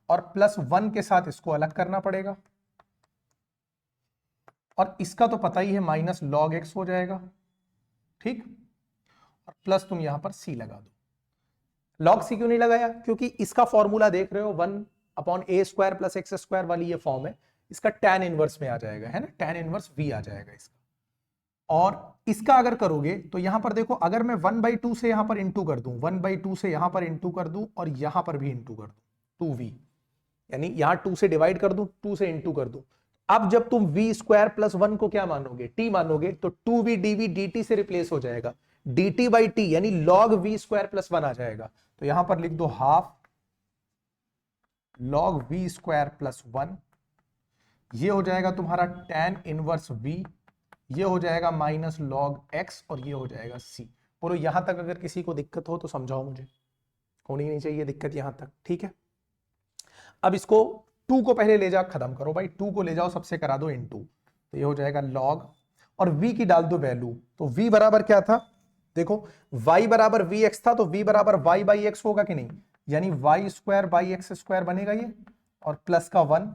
और प्लस 1 के साथ इसको अलग करना पड़ेगा, और इसका तो पता ही है माइनस लॉग एक्स हो जाएगा। ठीक, और प्लस तुम यहां पर c लगा दो। लॉग सी क्यों नहीं लगाया, क्योंकि इसका फॉर्मूला देख रहे हो 1 अपॉन ए स्क्वायर प्लस एक्स स्क्वायर वाली ये फॉर्म है, इसका tan इनवर्स में आ जाएगा, है ना, tan इनवर्स v आ जाएगा इसका। और इसका अगर करोगे तो यहां पर देखो, अगर मैं 1/2 से यहां पर इंटू कर दूं, 1/2 से यहां पर इंटू कर दूं और यहां पर भी इंटू कर दूं 2v, यानी यहां 2 से डिवाइड कर दूं, 2 से इंटू कर दूं। अब जब तुम v स्क्वायर प्लस 1 को क्या मानोगे, t मानोगे, तो 2v dv dt से रिप्लेस हो जाएगा, dt बाई टी यानी लॉग v स्क्वायर प्लस 1 आ जाएगा। तो यहां पर लिख दो half log v square plus 1, ये हो जाएगा तुम्हारा tan इनवर्स v, ये हो जाएगा माइनस लॉग x और ये हो जाएगा c। बोलो यहां तक अगर किसी को दिक्कत हो तो समझाओ मुझे, होनी नहीं चाहिए दिक्कत यहां तक। ठीक है, अब इसको 2 को पहले ले जा खत्म करो भाई, 2 को ले जाओ सबसे करा दो इनटू, तो ये हो जाएगा लॉग, और v की डाल दो वैल्यू, तो v बराबर क्या था, देखो y बराबर vx था, तो v बराबर y बाई एक्स होगा कि नहीं, यानी y square by x square बनेगा ये, और प्लस का 1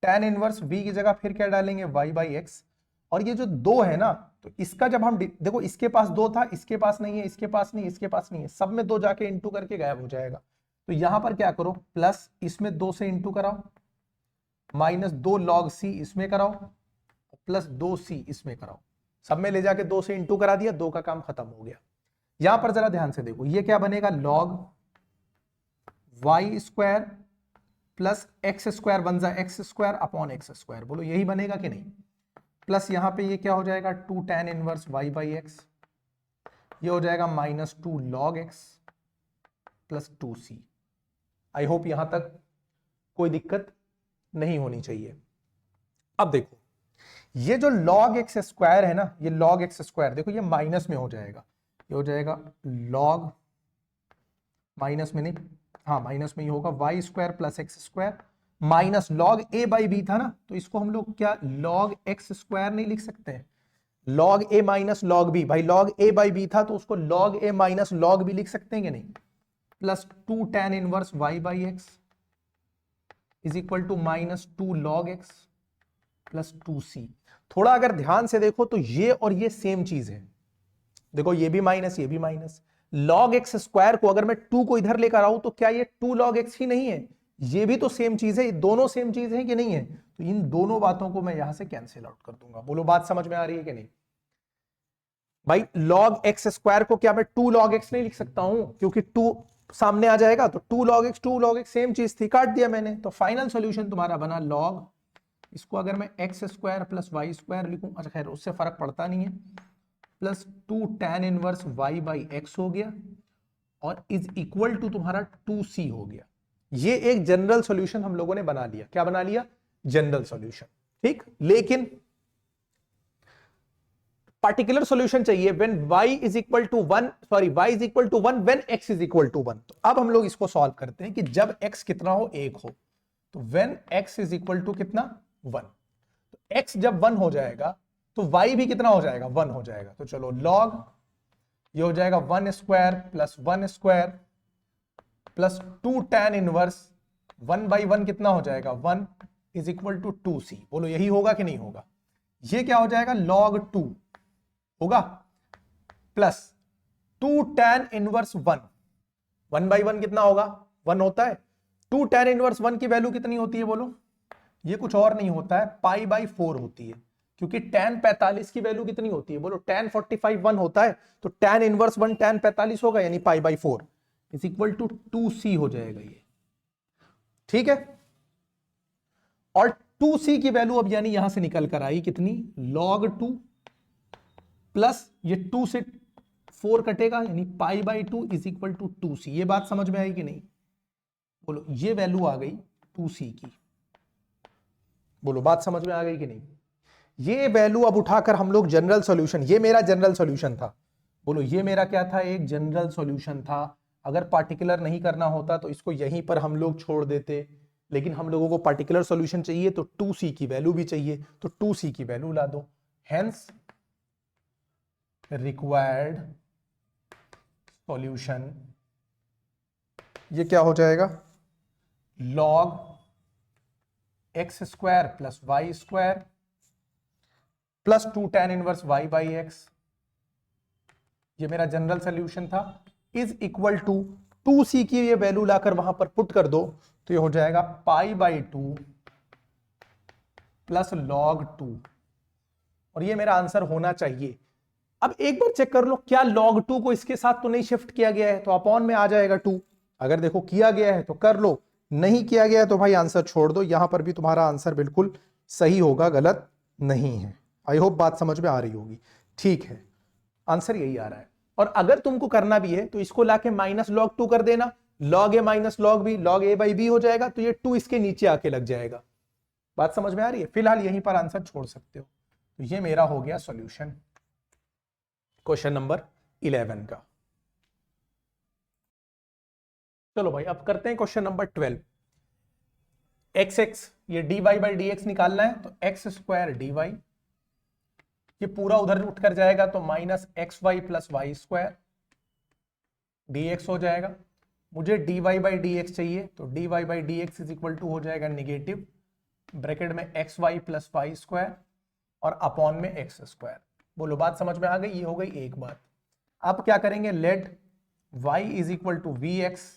tan इनवर्स v की जगह फिर क्या डालेंगे y बाई एक्स, और ये जो 2 है ना, तो इसका जब हम देखो, इसके पास 2 था, इसके पास नहीं है, इसके पास नहीं, इसके पास नहीं है, सब में 2 जाके इंटू करके गायब हो जाएगा। तो यहां पर क्या करो, प्लस इसमें 2 से इंटू कराओ, माइनस 2 लॉग सी इसमें कराओ, प्लस 2c इसमें कराओ, सब में ले जाके 2 से इंटू करा दिया, 2 का काम खत्म हो गया। यहां पर जरा ध्यान से देखो, ये क्या बनेगा, log y square plus x square बन जाए x square upon x square, बोलो यही बनेगा कि नहीं, प्लस यहां पे ये क्या हो जाएगा 2 tan inverse y by x, ये हो जाएगा minus 2 log x plus 2c। I hope यहां तक कोई दिक्कत नहीं होनी चाहिए। अब देखो, ये जो log x स्क्वायर है ना, ये log x स्क्वायर देखो ये माइनस में हो जाएगा, ये हो जाएगा लॉग माइनस में नहीं, हाँ माइनस में ही होगा y square plus x square minus log a by b था ना, तो इसको हम लोग क्या लॉग एक्स स्क्वायर नहीं लिख सकते हैं, log a minus log b, भाई लॉग ए बाई बी था तो उसको log a minus log b लिख सकते हैं कि नहीं, plus 2 tan inverse y by x is equal to minus 2 log x plus 2c। थोड़ा अगर ध्यान से देखो तो ये और ये सेम चीज है, देखो ये भी माइनस ये भी माइनस, लॉग एक्स स्क्वायर को अगर मैं 2 को इधर लेकर आऊं तो क्या ये 2 लॉग एक्स ही नहीं है, ये भी तो सेम चीज है, ये दोनों सेम चीज है कि नहीं है, तो इन दोनों बातों को मैं यहां से कैंसिल आउट कर दूंगा। बोलो बात समझ में आ रही है कि नहीं भाई, लॉग एक्स स्क्वायर को क्या मैं 2 लॉग एक्स नहीं लिख सकता हूं, क्योंकि 2 सामने आ जाएगा तो 2 लॉग एक्स सेम चीज थी, काट दिया मैंने, तो फाइनल सॉल्यूशन तुम्हारा बना लॉग, इसको अगर मैं x square plus y square लिखूं, अच्छा खैर उससे फर्क पड़ता नहीं है, plus 2 tan inverse y by x हो गया और इज इक्वल टू तुम्हारा 2c हो गया। ये एक जनरल सॉल्यूशन हम लोगों ने बना लिया, क्या बना लिया, जनरल सॉल्यूशन, ठीक। लेकिन पार्टिकुलर सॉल्यूशन चाहिए when y is equal to 1, sorry y is equal to 1 when x is equal to 1। तो अब हम लोग इसको सॉल्व करते हैं कि जब x कितना हो, 1 हो, तो when x is equal to कितना 1, तो x जब 1 हो जाएगा तो y भी कितना हो जाएगा, 1 हो जाएगा। तो चलो log ये हो जाएगा 1 square plus 1 square plus 2 tan inverse 1 by 1 कितना हो जाएगा 1 इज इक्वल टू 2c। बोलो यही होगा कि नहीं होगा, ये क्या हो जाएगा log 2 होगा प्लस 2 tan इनवर्स 1 बाई 1 कितना होगा 1 होता है, 2 tan इनवर्स 1 की वैल्यू कितनी होती है, बोलो ये कुछ और नहीं होता है पाई बाई 4 होती है, क्योंकि tan 45 की वैल्यू कितनी होती है, बोलो tan 45 1 होता है, तो tan इनवर्स 1 tan 45 होगा यानी pi by 4 is equal to 2c हो जाएगा ये, ठीक है। और 2c की वैल्यू अब यानी यहां से निकल कर आई कितनी log 2 प्लस ये 2 से 4 कटेगा यानी pi by 2 is equal to 2c। ये बात समझ में आई कि नहीं, बोलो ये वैल्यू आ गई 2c की, बोलो बात समझ में आ गई कि नहीं। ये वैल्यू अब उठाकर हम लोग जनरल सॉल्यूशन, ये मेरा जनरल सॉल्यूशन था, बोलो ये मेरा क्या था, एक जनरल सॉल्यूशन था। अगर पार्टिकुलर नहीं करना होता तो इसको यहीं पर हम लोग छोड़ देते, लेकिन हम लोगों को पार्टिकुलर सॉल्यूशन चाहिए तो 2c की वैल्यू भी चाहिए, तो 2c की वैल्यू ला दो, हेंस रिक्वायर्ड सॉल्यूशन ये क्या हो जाएगा log x square plus y square plus 2 tan inverse y by x, ये मेरा जनरल सॉल्यूशन था, इज इक्वल टू 2c की ये वैल्यू लाकर वहां पर पुट कर दो तो ये हो जाएगा पाई बाई 2 प्लस log 2, और ये मेरा आंसर होना चाहिए। अब एक बार चेक कर लो क्या log 2 को इसके साथ तो नहीं शिफ्ट किया गया है, तो अपॉन में आ जाएगा 2, अगर देखो किया गया है तो कर लो, नहीं किया गया है तो भाई आंसर छोड़ दो, यहां पर भी तुम्हारा आंसर बिल्कुल सही होगा, गलत नहीं है। आई होप बात समझ में आ रही होगी, ठीक है, आंसर यही आ रहा है। और अगर तुमको करना भी है तो इसको लाके माइनस log 2 कर देना, log a minus log b log a by b हो जाएगा, तो ये 2 इसके नीचे आके लग जाएगा। बात समझ में आ रही है, फिलहाल यहीं पर आंसर छोड़ सकते हो। तो ये मेरा हो गया सॉल्यूशन क्वेश्चन नंबर 11 का। चलो भाई अब करते हैं क्वेश्चन नंबर 12। x ये dy बाई dx निकालना है, तो एक्स स्क्वायर dy ये पूरा उधर उठ कर जाएगा तो minus x y plus y square dx हो जाएगा। मुझे dy बाई dx चाहिए, तो dy by dx is equal to हो जाएगा नेगेटिव ब्रैकेट में x y plus y square और अपॉन में एक्स स्क्वायर। बोलो बात समझ में आ गई, ये हो गई एक बात। अब क्या करेंगे, let y is equal to v x,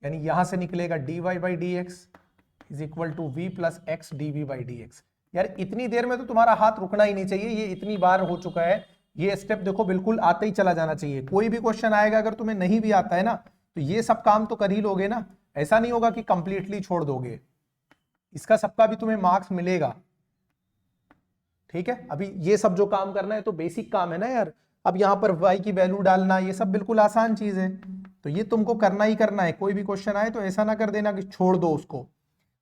यानी यहां से निकलेगा dy by d x is equal to v plus x d v by d x. यार इतनी देर में तो तुम्हारा हाथ रुकना ही नहीं चाहिए, ये इतनी बार हो चुका है, ये स्टेप देखो बिल्कुल आते ही चला जाना चाहिए। कोई भी क्वेश्चन आएगा अगर तुम्हें नहीं भी आता है ना तो ये सब काम तो कर ही लोगे ना, ऐसा नहीं होगा कि कंप्लीटली छोड़ दोगे, इसका सबका भी तुम्हें मार्क्स मिलेगा, ठीक है। अभी ये सब जो काम करना है तो बेसिक काम है ना यार, अब यहां पर y की वैल्यू डालना ये सब बिल्कुल आसान चीज है, तो ये तुमको करना ही करना है। कोई भी क्वेश्चन आए तो ऐसा ना कर देना कि छोड़ दो उसको।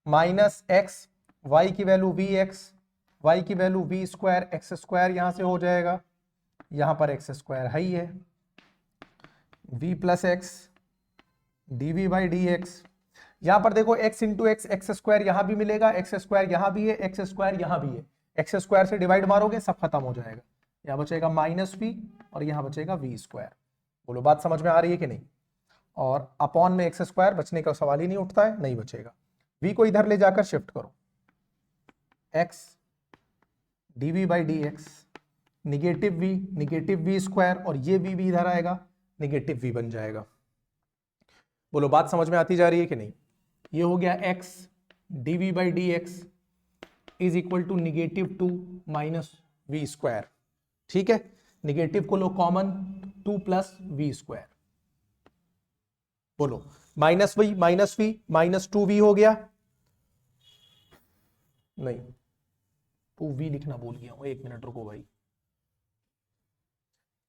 माइनस एक्स वाई की वैल्यू वी एक्स, वाई की value v square x square यहां से हो जाएगा, यहां पर एक्स स्क्वायर है ही है, v plus x dv by d x. यहां पर देखो x into x, x square यहां भी मिलेगा, एक्स स्क्वायर यहां भी है, एक्स स्क्वायर यहां भी है, एक्स स्क्वायर से डिवाइड मारोगे सब खत्म हो जाएगा, यहां बचेगा माइनस वी और यहां बचेगा वी स्क्वायर। बोलो बात समझ में आ रही है कि नहीं? और अपॉन में एक्स स्क्वायर, बचने का सवाल ही नहीं उठता है, नहीं बचेगा। v को इधर ले जाकर शिफ्ट करो, x dv by d x, negative v square, और ये v भी इधर आएगा, निगेटिव v बन जाएगा। बोलो बात समझ में आती जा रही है कि नहीं? ये हो गया x dv by d x is equal to -2 minus v square. ठीक है, निगेटिव को लो कॉमन, 2 प्लस वी स्क्वायर। बोलो माइनस वी माइनस 2v हो गया, नहीं 2v लिखना भूल गया हूं, एक मिनट रुको भाई।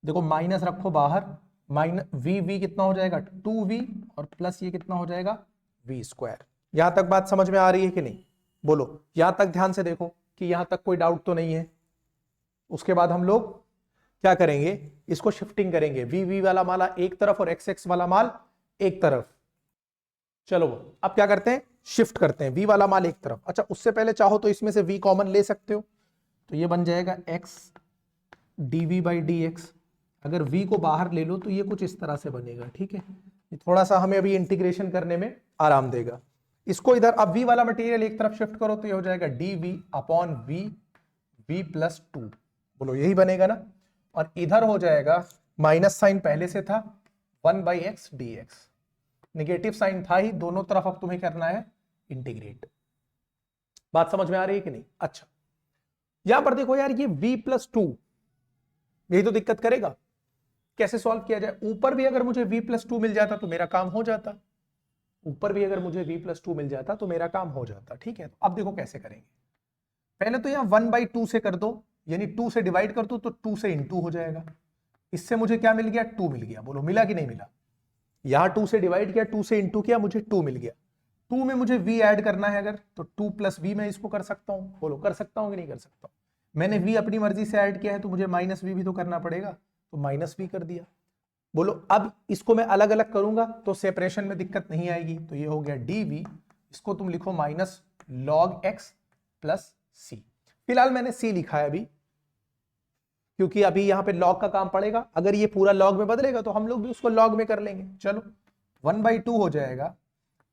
देखो माइनस रखो बाहर, माइनस वी कितना हो जाएगा 2v, और प्लस ये कितना हो जाएगा v स्क्वायर। यहां तक बात समझ में आ रही है कि नहीं? बोलो यहां तक ध्यान से देखो कि यहां तक कोई डाउट तो नहीं है। उसके बाद हम लोग क्या करेंगे, इसको शिफ्टिंग करेंगे, वी वाला माला एक तरफ और एक्स वाला माल एक तरफ। चलो अब क्या करते हैं, शिफ्ट करते हैं, वी वाला माल एक तरफ। अच्छा उससे पहले चाहो तो इसमें से वी कॉमन ले सकते हो, तो ये बन जाएगा x dv by d x. अगर v को बाहर ले लो तो ये कुछ इस तरह से बनेगा। ठीक है, ये थोड़ा सा हमें अभी इंटीग्रेशन करने में आराम देगा। इसको इधर अब v वाला मटेरियल एक तरफ शिफ्ट करो तो ये हो जाएगा dv अपॉन v प्लस 2। बोलो यही बनेगा ना, और इधर हो जाएगा माइनस साइन पहले से था 1 by x d x, negative sign था ही, दोनों तरफ अब तुम्हें करना है इंटीग्रेट। बात समझ में आ रही है कि नहीं? अच्छा यहां पर देखो यार, ये v प्लस 2 यही तो दिक्कत करेगा, कैसे सॉल्व किया जाए? ऊपर भी अगर मुझे v प्लस 2 मिल जाता तो मेरा काम हो जाता, ऊपर भी अगर मुझे v प्लस 2 मिल जाता तो मेरा काम हो जाता। ठीक है, तो अब देखो कैसे करेंगे। पहले तो यहां 1 बाई 2 से कर दो, यानी 2 से डिवाइड कर दो तो 2 से इंटू हो जाएगा। इससे मुझे क्या मिल गया, 2 मिल गया। बोलो मिला कि नहीं मिला? यहां 2 से डिवाइड किया, 2 से इंटू किया, मुझे 2 मिल गया। 2 में मुझे v ऐड करना है अगर, तो 2 प्लस वी मैं इसको कर सकता हूं। बोलो कर सकता हूं कि नहीं कर सकता हूं? मैंने v अपनी मर्जी से ऐड किया है तो मुझे माइनस वी भी तो करना पड़ेगा, तो माइनस वी कर दिया। बोलो अब इसको मैं अलग अलग करूंगा तो सेपरेशन में दिक्कत नहीं आएगी, तो ये हो गया dv, इसको तुम लिखो माइनस लॉग x प्लस सी। फिलहाल मैंने c लिखा है अभी, क्योंकि अभी यहां पे लॉग का काम पड़ेगा। अगर ये पूरा लॉग में बदलेगा तो हम लोग भी उसको लॉग में कर लेंगे। चलो 1 बाई 2 हो जाएगा।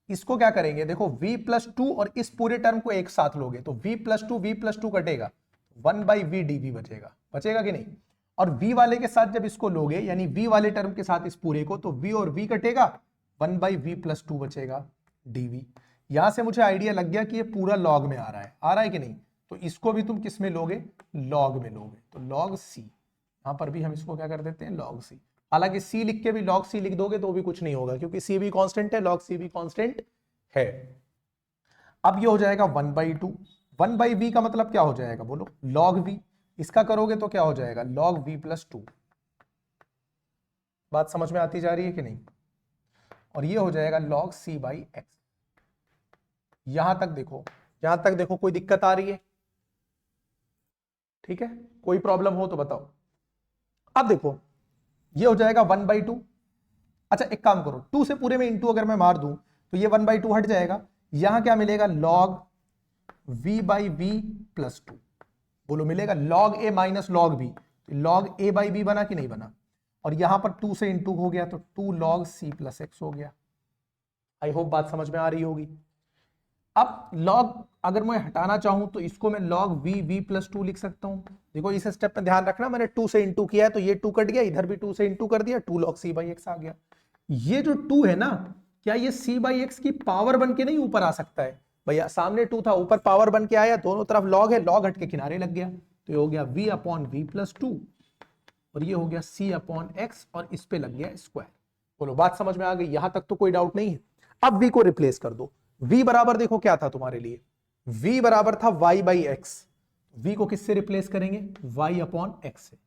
इसको क्या करेंगे, देखो v प्लस 2 और इस पूरे टर्म को एक साथ लोगे तो v प्लस 2 कटेगा, 1 बाई वी dv बचेगा, बचेगा कि नहीं? और v वाले के साथ जब इसको लोगे, यानी v वाले टर्म के साथ इस पूरे को, तो v और v कटेगा, 1 बाई वी प्लस 2 बचेगा dv। यहां से मुझे आइडिया लग गया कि ये पूरा लॉग में आ रहा है कि नहीं? तो इसको भी तुम किस में लोगे, लॉग में लोगे, तो लॉग सी। यहां पर भी हम इसको क्या कर देते हैं, लॉग सी। हालांकि सी लिख के भी लॉग सी लिख दोगे तो भी कुछ नहीं होगा, क्योंकि सी भी कांस्टेंट है, लॉग सी भी कांस्टेंट है। अब ये हो जाएगा 1 बाई 2, 1 बाई वी का मतलब क्या हो जाएगा, बोलो लॉग वी। इसका करोगे तो क्या हो जाएगा, लॉग वी प्लस 2। बात समझ में आती जा रही है कि नहीं? और ये हो जाएगा लॉग सी बाई एक्स। यहां तक देखो कोई दिक्कत आ रही है? ठीक है, कोई प्रॉब्लम हो तो बताओ। अब देखो ये हो जाएगा 1 बाई 2। अच्छा एक काम करो, 2 से पूरे में इंटू अगर मैं मार दूं तो ये 1 बाई 2 हट जाएगा। यहां क्या मिलेगा, log v by v plus 2। बोलो मिलेगा log a minus log b, log a by b बना कि नहीं बना? और यहां पर 2 से इंटू हो गया तो 2 लॉग सी प्लस एक्स हो गया। आई होप बात समझ में आ रही होगी। अब लॉग अगर मैं हटाना चाहूं तो इसको मैं लॉग वी प्लस 2 लिख सकता हूं। देखो इस स्टेप में ध्यान रखना, मैंने 2 से इंटू किया है तो ये 2 कट गया, इधर भी 2 से इंटू कर दिया, 2 लॉग सी बाई एक्स आ गया। ये जो 2 है ना, क्या ये सी बाई एक्स की पावर बन के नहीं ऊपर आ सकता है? भैया सामने 2 था, ऊपर पावर बन के आया, दोनों तरफ लॉग है, लॉग हट के किनारे लग गया, तो ये हो गया v अपॉन वी प्लस 2, और ये हो गया c अपॉन एक्स, और इस पे लग गया स्क्वायर। बोलो बात समझ में आ गई? यहां तक तो कोई डाउट नहीं है। अब v को रिप्लेस कर दो। v बराबर देखो क्या था तुम्हारे लिए, v बराबर था y बाई एक्स। v को किससे रिप्लेस करेंगे, y अपॉन एक्स से।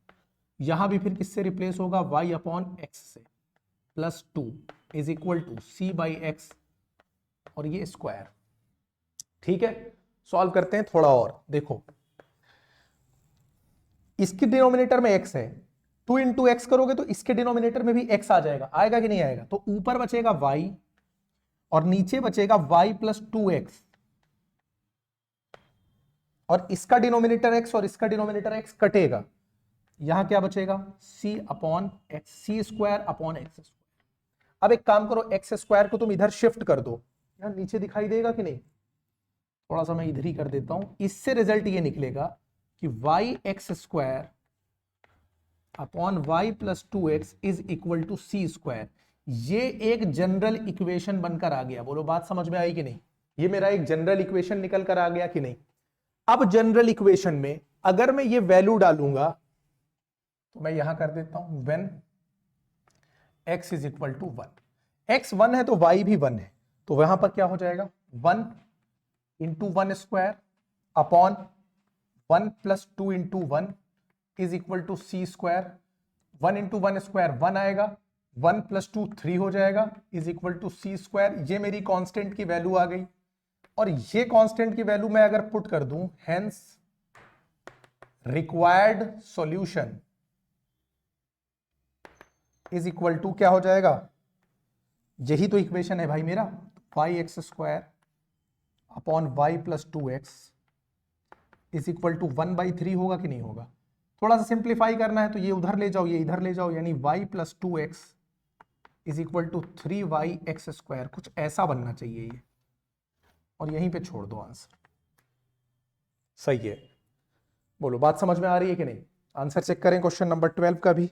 यहां भी फिर किससे रिप्लेस होगा, y अपॉन एक्स से, plus 2 is equal to c by x, और ये स्क्वायर। ठीक है, सॉल्व करते हैं थोड़ा और। देखो इसकी डिनोमिनेटर में x है 2 इंटू एक्स करोगे तो इसके डिनोमिनेटर में भी x आ जाएगा, आएगा कि नहीं आएगा? तो ऊपर बचेगा y और नीचे बचेगा y प्लस 2x, और इसका डिनोमिनेटर x और इसका डिनोमिनेटर x कटेगा, यहां क्या बचेगा? c अपॉन एक्स, सी स्क्वायर अपॉन एक्स स्क्वायर। अब एक काम करो, एक्स स्क्वायर को तुम इधर शिफ्ट कर दो, यार नीचे दिखाई देगा कि नहीं? थोड़ा सा मैं इधर ही कर देता हूं। इससे रिजल्ट ये निकलेगा कि y x square upon y plus 2x is equal to c square. ये एक जनरल इक्वेशन बनकर आ गया। बोलो बात समझ में आई कि नहीं? ये मेरा एक जनरल इक्वेशन निकल कर आ गया कि नहीं? अब जनरल इक्वेशन में अगर मैं ये वैल्यू डालूंगा तो मैं यहां कर देता हूं, when x is equal to 1, x 1 है तो y भी 1 है, तो वहां पर क्या हो जाएगा? 1 into 1 square upon 1 plus 2 into 1 is equal to c square. 1 into 1 square 1 आएगा, 1 प्लस 2 3 हो जाएगा, is equal to c square. ये मेरी कांस्टेंट की वैल्यू आ गई, और ये कांस्टेंट की वैल्यू मैं अगर पुट कर दूं, hence required solution is equal to क्या हो जाएगा? यही तो इक्वेशन है भाई मेरा, y x square upon y plus 2x is equal to 1/3 होगा कि नहीं होगा? थोड़ा सा सिंप्लीफाई करना है तो ये उधर ले जाओ, ये इधर ले जाओ, यानी y plus 2x is equal to 3y x square. कुछ ऐसा बनना चाहिए ये, और यहीं पे छोड़ दो आंसर। सही है? बोलो बात समझ में आ रही है कि नहीं? आंसर चेक करें क्वेश्चन नंबर 12 का भी।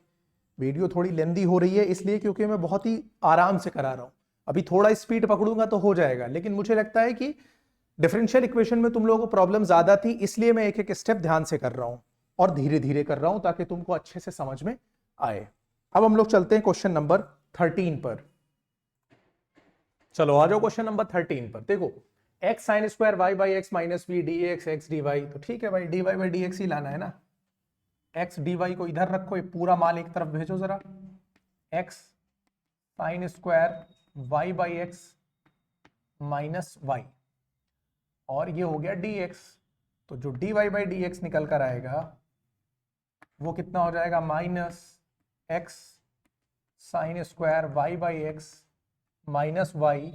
वीडियो थोड़ी लेंदी हो रही है इसलिए क्योंकि मैं बहुत ही आराम से करा रहा हूं। अभी थोड़ा स्पीड पकड़ूंगा तो हो जाएगा, लेकिन मुझे लगता है कि डिफरेंशियल इक्वेशन में तुम लोगों को प्रॉब्लम ज्यादा थी, इसलिए मैं एक एक स्टेप ध्यान से कर रहा हूं और धीरे धीरे कर रहा हूं ताकि तुमको अच्छे से समझ में आए। अब हम लोग चलते हैं क्वेश्चन नंबर 13 पर। चलो आ जाओ क्वेश्चन नंबर 13 पर। देखो, x sine square y by x minus v d x x d y, तो ठीक है भाई, d y by d x ही लाना है ना। एक्स डी वाई को इधर रखो, ये पूरा माल एक तरफ भेजो जरा। X sine square y by x minus y, और ये हो गया dx। तो जो dy बाई डी एक्स निकल कर आएगा वो कितना हो जाएगा? Minus x sine square y by x minus y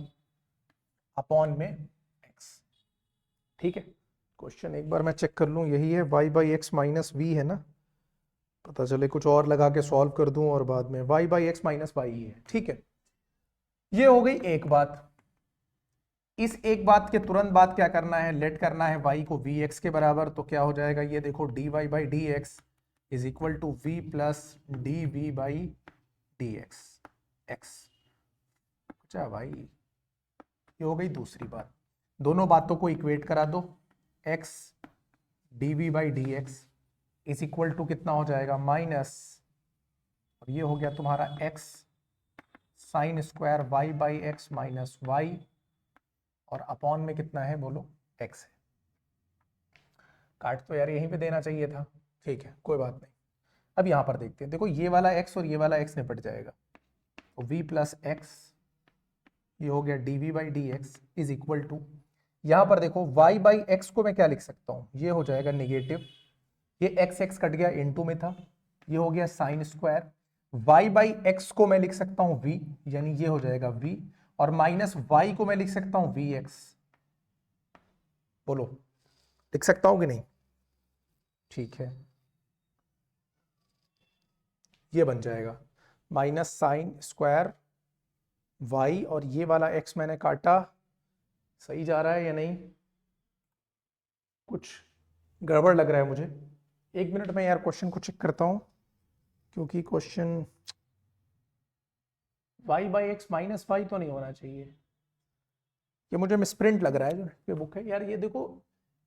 upon में x। ठीक है, क्वेश्चन एक बार मैं चेक कर लूं, यही है y by x minus v है ना? पता चले कुछ और लगा के सॉल्व कर दूं और बाद में y by x minus y है। ठीक है, ये हो गई एक बात। इस एक बात के तुरंत बाद क्या करना है? लेट करना है y को vx के बराबर, तो क्या हो जाएगा? ये देखो, dy by d x is equal to v plus d v by d x x. अच्छा भाई, ये हो गई दूसरी बात। दोनों बातों को इक्वेट करा दो, x d v by d x is equal to कितना हो जाएगा? माइनस, और ये हो गया तुम्हारा x sine square y by x minus y, और अपॉन में कितना है? बोलो, x है। काट तो यार यहीं पे देना चाहिए था, ठीक है कोई बात नहीं। अब यहां पर देखते हैं, देखो ये वाला x और ये वाला x निपट जाएगा, तो v प्लस एक्स, ये हो गया d v by d x is equal to, यहां पर देखो y बाई एक्स को मैं क्या लिख सकता हूं? ये हो जाएगा निगेटिव, ये x x कट गया, इनटू में था, ये हो गया sine square. y by x को मैं लिख सकता हूं v, यानी ये हो जाएगा v, और माइनस y को मैं लिख सकता हूं वी एक्स। बोलो लिख सकता हूं कि नहीं? ठीक है, ये बन जाएगा माइनस साइन स्क्वायर y, और ये वाला x मैंने काटा। सही जा रहा है या नहीं? कुछ गड़बड़ लग रहा है मुझे। एक मिनट में यार क्वेश्चन को चेक करता हूं, क्योंकि question y by x minus y तो नहीं होना चाहिए, ये मुझे मिसप्रिंट लग रहा है जो पे बुक है यार। ये देखो,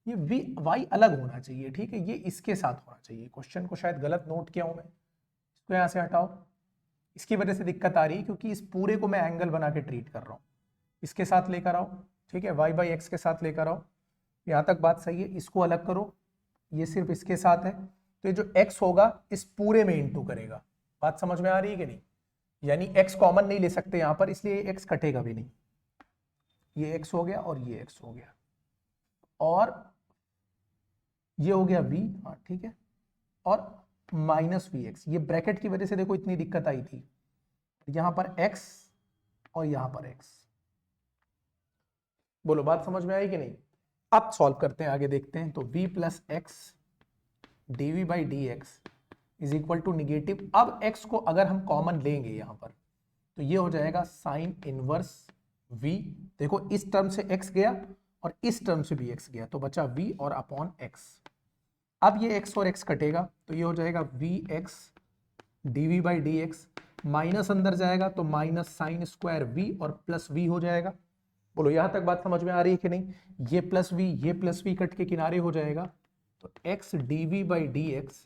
ये v y अलग होना चाहिए, ठीक है, ये इसके साथ होना चाहिए। क्वेश्चन को शायद गलत नोट किया हूं मैं, इसको यहां से हटाओ। इसकी वजह से दिक्कत आ रही है क्योंकि इस पूरे को मैं एंगल बना के ट्रीट कर रहा हूं। इसके साथ लेकर आओ, ठीक है, y बाई एक्स के साथ लेकर आओ, यहां तक बात सही है। इसको अलग करो, ये सिर्फ इसके साथ है, तो ये जो x होगा इस पूरे में इंटू करेगा। बात समझ में आ रही है कि नहीं? यानी x कॉमन नहीं ले सकते यहां पर, इसलिए x कटेगा भी नहीं। ये x हो गया और ये x हो गया, और ये हो गया v, हाँ ठीक है, और माइनस वी एक्स, ये ब्रैकेट की वजह से देखो इतनी दिक्कत आई थी, यहां पर x और यहां पर x। बोलो बात समझ में आई कि नहीं? अब सॉल्व करते हैं, आगे देखते हैं। तो v plus x d v by d x is equal to negative, अब x को अगर हम कॉमन लेंगे यहां पर तो ये हो जाएगा साइन इनवर्स v, देखो इस टर्म से x गया और इस टर्म से भी x गया, तो बचा v और अपॉन x। अब ये x और x कटेगा तो ये हो जाएगा v x d v by d x, minus अंदर जाएगा तो माइनस साइन स्क्वायर v और प्लस v हो जाएगा। बोलो यहां तक बात समझ में आ रही है कि नहीं? ये प्लस v कट के किनारे हो जाएगा, तो x d v by d x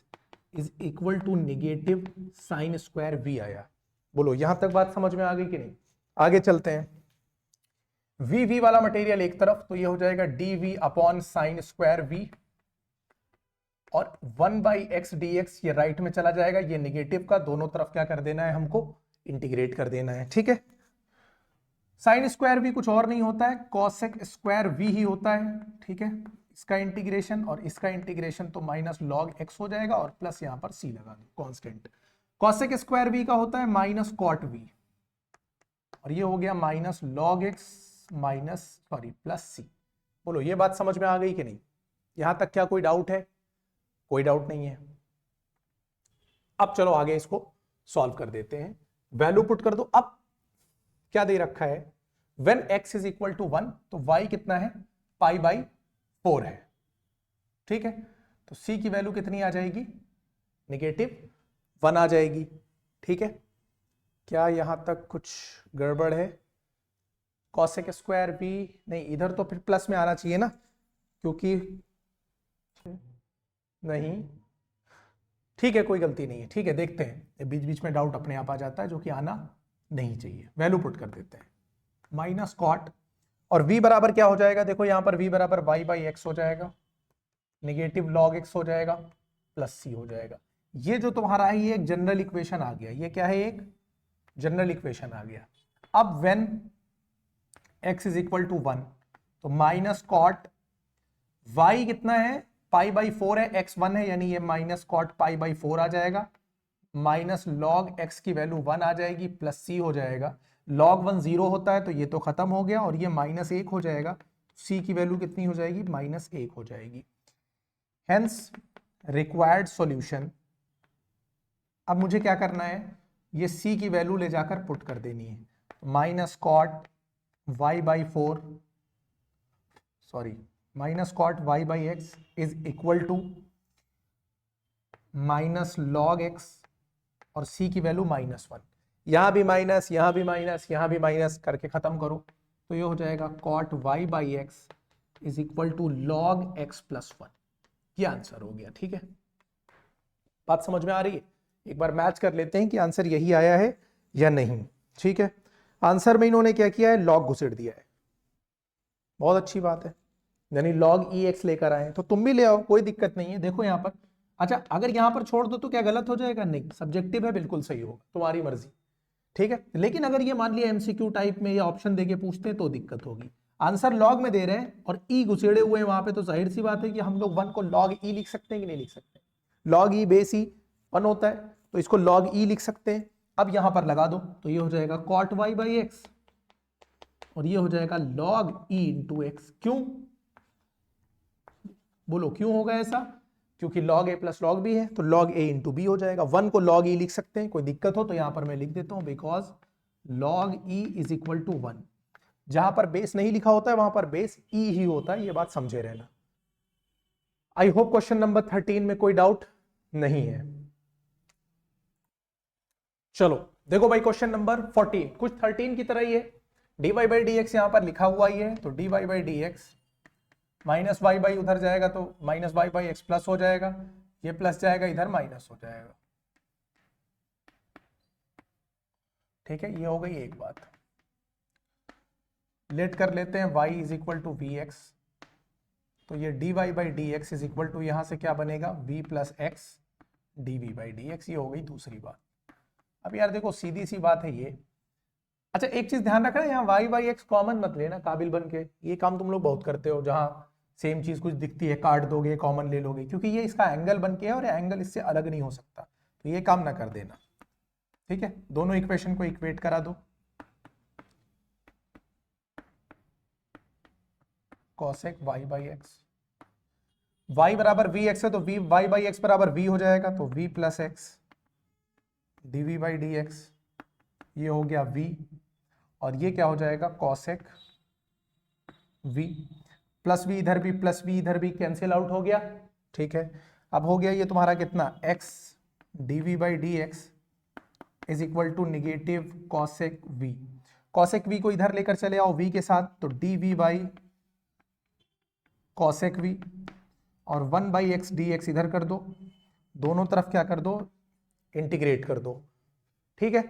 is equal to negative sine square v आया। बोलो यहां तक बात समझ में आ गई कि नहीं? आगे चलते हैं। v वाला मटेरियल एक तरफ, तो ये हो जाएगा dv upon sine square v, और 1 बाई एक्स डी एक्स ये राइट में चला जाएगा, ये निगेटिव का दोनों तरफ क्या कर देना है, हमको इंटीग्रेट कर देना है। ठीक है, साइन स्क्वायर भी कुछ और नहीं होता है, कॉसेक स्क्वायर वी ही होता है। ठीक है, इसका इंटीग्रेशन और इसका इंटीग्रेशन तो माइनस लॉग एक्स हो जाएगा और प्लस यहां पर सी लगा दो कांस्टेंट। कॉसेक स्क्वायर वी का होता है माइनस कॉट वी, और ये हो गया minus log x minus sorry plus c. बोलो ये बात समझ में आ गई कि नहीं? यहां तक क्या कोई डाउट है? कोई डाउट नहीं है। अब चलो आगे इसको सॉल्व कर देते हैं, वैल्यू पुट कर दो। अब क्या दे रखा है, when x is equal to 1 तो y कितना है, पाई बाई 4 है। ठीक है, तो c की वैल्यू कितनी आ जाएगी, -1 आ जाएगी। ठीक है, क्या यहां तक कुछ गड़बड़ है? कॉसेक स्क्वायर भी नहीं, इधर तो फिर प्लस में आना चाहिए ना, क्योंकि नहीं, ठीक है कोई गलती नहीं है। ठीक है, देखते हैं, बीच बीच में डाउट अपने आप आ जाता है जो कि आना नहीं चाहिए। वैल्यू पुट कर देते हैं, माइनस कॉट, और v बराबर क्या हो जाएगा, देखो यहां पर v बराबर y बाई एक्स हो जाएगा, निगेटिव लॉग x हो जाएगा, प्लस c हो जाएगा। ये जो तुम्हारा है ये एक जनरल इक्वेशन आ गया, ये क्या है, एक जनरल इक्वेशन आ गया। अब when x is equal to 1 तो माइनस कॉट y कितना है, पाई बाई 4 है, x 1 है, यानी ये माइनस कॉट पाई बाई 4 आ जाएगा, माइनस लॉग x की वैल्यू 1 आ जाएगी, प्लस c हो जाएगा। लॉग 1 0 होता है तो ये तो खत्म हो गया, और ये -1 हो जाएगा, c की वैल्यू कितनी हो जाएगी, -1 हो जाएगी। हेंस रिक्वायर्ड सॉल्यूशन, अब मुझे क्या करना है, ये c की वैल्यू ले जाकर पुट कर देनी है, minus cot y by 4 sorry minus cot y by x is equal to minus log x, और c की वैल्यू -1, यहां भी माइनस, यहां भी माइनस, यहां भी माइनस करके खत्म करो, तो ये हो जाएगा cot y by x is equal to log x plus 1। ये आंसर हो गया। ठीक है, बात समझ में आ रही है? एक बार मैच कर लेते हैं कि आंसर यही आया है या नहीं। ठीक है, आंसर में इन्होंने क्या किया है, लॉग घुसेड़ दिया है, बहुत अच्छी बात है, यानी लॉग ई एक्स लेकर आए, तो तुम भी ले आओ, कोई दिक्कत नहीं है। देखो यहां पर, अच्छा अगर यहां पर छोड़ दो तो क्या गलत हो जाएगा? नहीं, सब्जेक्टिव है, बिल्कुल सही होगा, तुम्हारी मर्जी। ठीक है, लेकिन अगर ये मान लिया एमसीक्यू टाइप में या ऑप्शन देके पूछते हैं तो दिक्कत होगी। आंसर लॉग में दे रहे हैं और ई घुसेड़े हुए हैं वहां पे, तो जाहिर सी बात है कि हम लोग 1 को लॉग ई लिख सकते हैं कि नहीं लिख सकते? लॉग ई बेस ई 1 होता है, तो इसको लॉग ई लिख सकते हैं। अब यहां पर लगा दो तो ये हो जाएगा कॉट वाई बाई एक्स, और ये हो जाएगा लॉग ई इंटू एक्स। क्यों, बोलो क्यों होगा ऐसा? क्योंकि log a plus log b है, तो log a इंटू बी हो जाएगा। 1 को log e लिख सकते हैं, कोई दिक्कत हो तो यहां पर मैं लिख देता हूं, because log e is equal to 1। जहां पर बेस नहीं लिखा होता है वहां पर बेस e ही होता है, ये बात समझे रहना। आई होप क्वेश्चन नंबर 13 में कोई डाउट नहीं है। चलो देखो भाई, क्वेश्चन नंबर 14 कुछ 13 की तरह ही है, dy बाई डी एक्स यहां पर लिखा हुआ ही है, तो dy by d x minus y by उधर जाएगा तो minus y by x plus हो जाएगा, ये प्लस जाएगा इधर माइनस हो जाएगा। ठीक है, ये हो गई एक बात। लेट कर लेते हैं y is equal to v x, तो ये dy by d x is equal to यहां से क्या बनेगा, v plus x dv by d x. ये हो गई दूसरी बात। अब यार देखो सीधी सी बात है ये। अच्छा एक चीज ध्यान रखना, यहाँ y बाई एक्स कॉमन मत लेना काबिल बन के, ये काम तुम लोग बहुत करते हो, जहां सेम चीज कुछ दिखती है काट दोगे, कॉमन ले लोगे, क्योंकि ये इसका एंगल बन के है और एंगल इससे अलग नहीं हो सकता, तो ये काम ना कर देना। ठीक है, दोनों इक्वेशन को इक्वेट करा दो। Cosec y by x, y बराबर वी एक्स है तो वी वाई बाई एक्स बराबर v हो जाएगा, तो v plus x dv by d x, ये हो गया v, और ये क्या हो जाएगा कॉसेक v, प्लस v इधर भी प्लस v इधर भी कैंसिल आउट हो गया। ठीक है, अब हो गया ये तुम्हारा कितना x dv by d x is equal to negative cosec v। Cosec v को इधर लेकर चले आओ v के साथ, तो dv बाई कॉसेक v, और 1 बाई एक्स डी एक्स इधर कर दो, दोनों तरफ क्या कर दो इंटीग्रेट कर दो। ठीक है,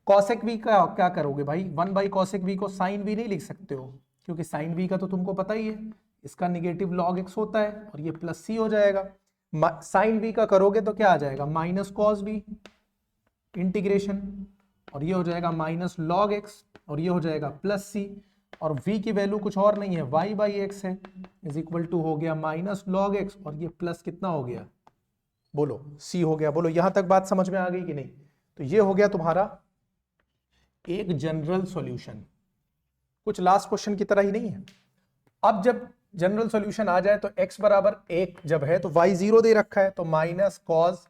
कॉसेक v का क्या करोगे भाई, 1 बाई कॉसेक v को साइन v नहीं लिख सकते हो, क्योंकि साइन v का तो तुमको पता ही है इसका निगेटिव लॉग x होता है, और ये प्लस c हो जाएगा। साइन v का करोगे तो क्या आ जाएगा माइनस कॉस v इंटीग्रेशन, और ये हो जाएगा माइनस लॉग x, और ये हो जाएगा प्लस c, और v की वैल्यू कुछ और नहीं है y बाई एक्स है, इज इक्वल टू हो गया माइनस लॉग x, और ये प्लस कितना हो गया बोलो c हो गया। बोलो यहां तक बात समझ में आ गई कि नहीं। तो ये हो गया तुम्हारा एक जनरल सॉल्यूशन, कुछ लास्ट क्वेश्चन की तरह ही नहीं है। अब जब जनरल सॉल्यूशन आ जाए तो x बराबर 1 जब है तो y 0 दे रखा है, तो minus cos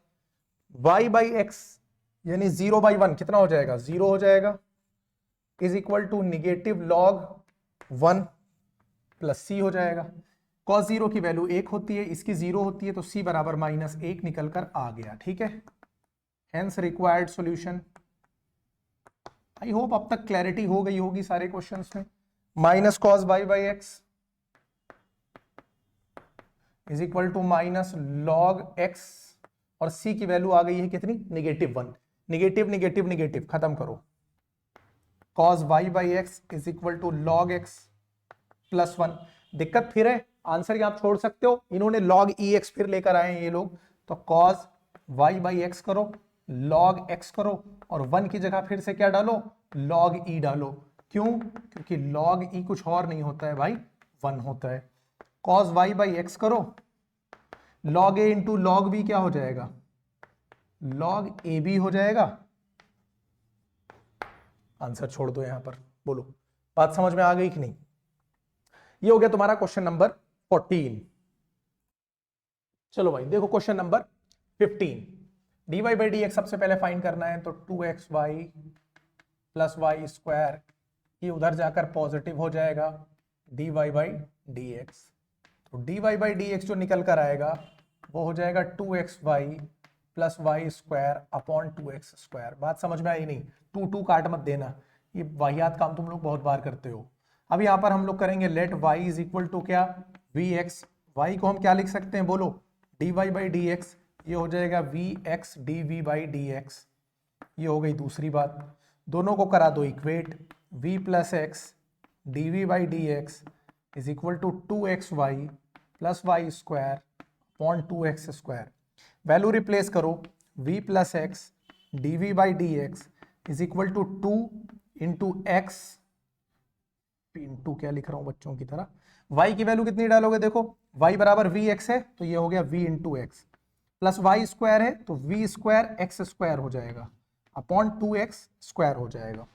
y by x यानी 0 बाई 1 कितना हो जाएगा 0 हो जाएगा, is equal to negative log 1 plus c हो जाएगा। कॉस 0 की वैल्यू 1 होती है, इसकी 0 होती है, तो c बराबर माइनस 1 निकल कर आ गया। ठीक है, hence required solution. I hope अब तक क्लैरिटी हो गई होगी सारे क्वेश्चंस में। Minus cos y by x is equal to minus log x, और c की वैल्यू आ गई है कितनी नेगेटिव 1, नेगेटिव नेगेटिव नेगेटिव खत्म करो, cos y by x is equal to log x plus 1। दिक्कत फिर है, आंसर यहां आप छोड़ सकते हो, इन्होंने लॉग ex फिर लेकर आए हैं ये लोग, तो कॉस y बाई एक्स करो, लॉग x करो, और 1 की जगह फिर से क्या डालो लॉग e डालो। क्यों, क्योंकि लॉग e कुछ और नहीं होता है भाई 1 होता है। कॉस y बाई एक्स करो, log a into log b क्या हो जाएगा लॉग ab हो जाएगा। आंसर छोड़ दो यहां पर, बोलो बात समझ में आ गई कि नहीं। ये हो गया तुम्हारा क्वेश्चन नंबर 14। चलो भाई देखो question number 15, dy by d x सबसे पहले फाइंड करना है, तो 2xy प्लस वाई स्क्वायर, ये उधर जाकर पॉजिटिव हो जाएगा dy बाई डी एक्स, तो dy बाई डी एक्स जो निकल कर आएगा वो हो जाएगा 2xy plus y square upon 2x square. बात समझ में आई नहीं, 2 काट मत देना, ये वाहियात काम तुम लोग बहुत बार करते हो। अब यहां पर हम लोग करेंगे let y is equal to क्या vx, y को हम क्या लिख सकते हैं बोलो dy बाई डी एक्स, ये हो जाएगा vx dv by d x. ये हो गई दूसरी बात, दोनों को करा दो equate, v plus x dv by d x is equal to 2xy plus y square upon 2x square. Value replace करो, v plus x dv by d x is equal to 2 into x into क्या लिख रहा हूं बच्चों की तरह, y की value कितनी डालोगे देखो, y बराबर vx है तो ये हो गया v into x, plus y square है तो v स्क्वायर एक्स स्क्वायर हो जाएगा अपॉन 2x स्क्वायर हो जाएगा,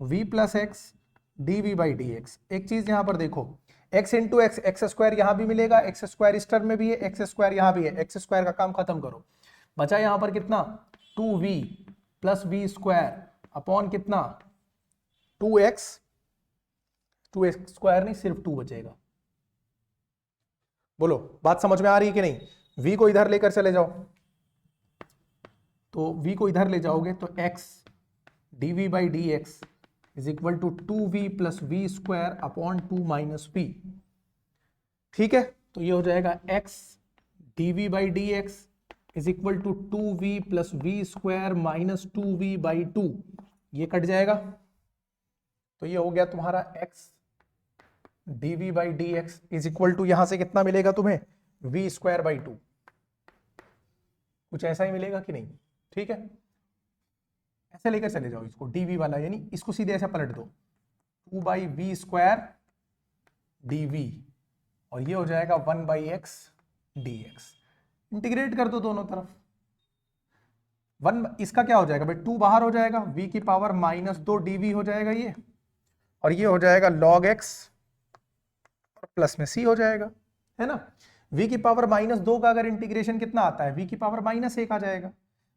v plus x dv by d x. एक चीज यहां पर देखो, x into x, x square यहां भी मिलेगा, एक्स स्क्वायर इस टर्म में भी है, एक्स स्क्वायर यहां भी है, एक्स स्क्वायर का काम खत्म करो, बचा यहां पर कितना 2v plus v square upon कितना 2x, 2x स्क्वायर नहीं सिर्फ 2 बचेगा। बोलो बात समझ में आ रही है कि नहीं। v को इधर लेकर चले जाओ, तो v को इधर ले जाओगे तो x dv by d x is equal to 2v plus v square upon 2 minus v। ठीक है, तो ये हो जाएगा x dv by d x is equal to 2v plus v square minus 2v by 2, ये कट जाएगा, तो ये हो गया तुम्हारा x dv by d x is equal to यहां से कितना मिलेगा तुम्हें v स्क्वायर बाई 2, कुछ ऐसा ही मिलेगा कि नहीं। ठीक है, ऐसे लेकर चले जाओ इसको dv वाला, यानी इसको सीधे ऐसा पलट दो 2 बाई वी स्क्वायर dv और ये हो जाएगा 1/x dx। इंटीग्रेट कर दो दोनों तरफ। इसका क्या हो जाएगा भाई, 2 बाहर हो जाएगा, v की पावर -2 dv हो जाएगा ये, और ये हो जाएगा log x और प्लस में c हो जाएगा, है ना। v की पावर -2 का अगर इंटीग्रेशन कितना आता है, v की पावर -1 आ जाएगा।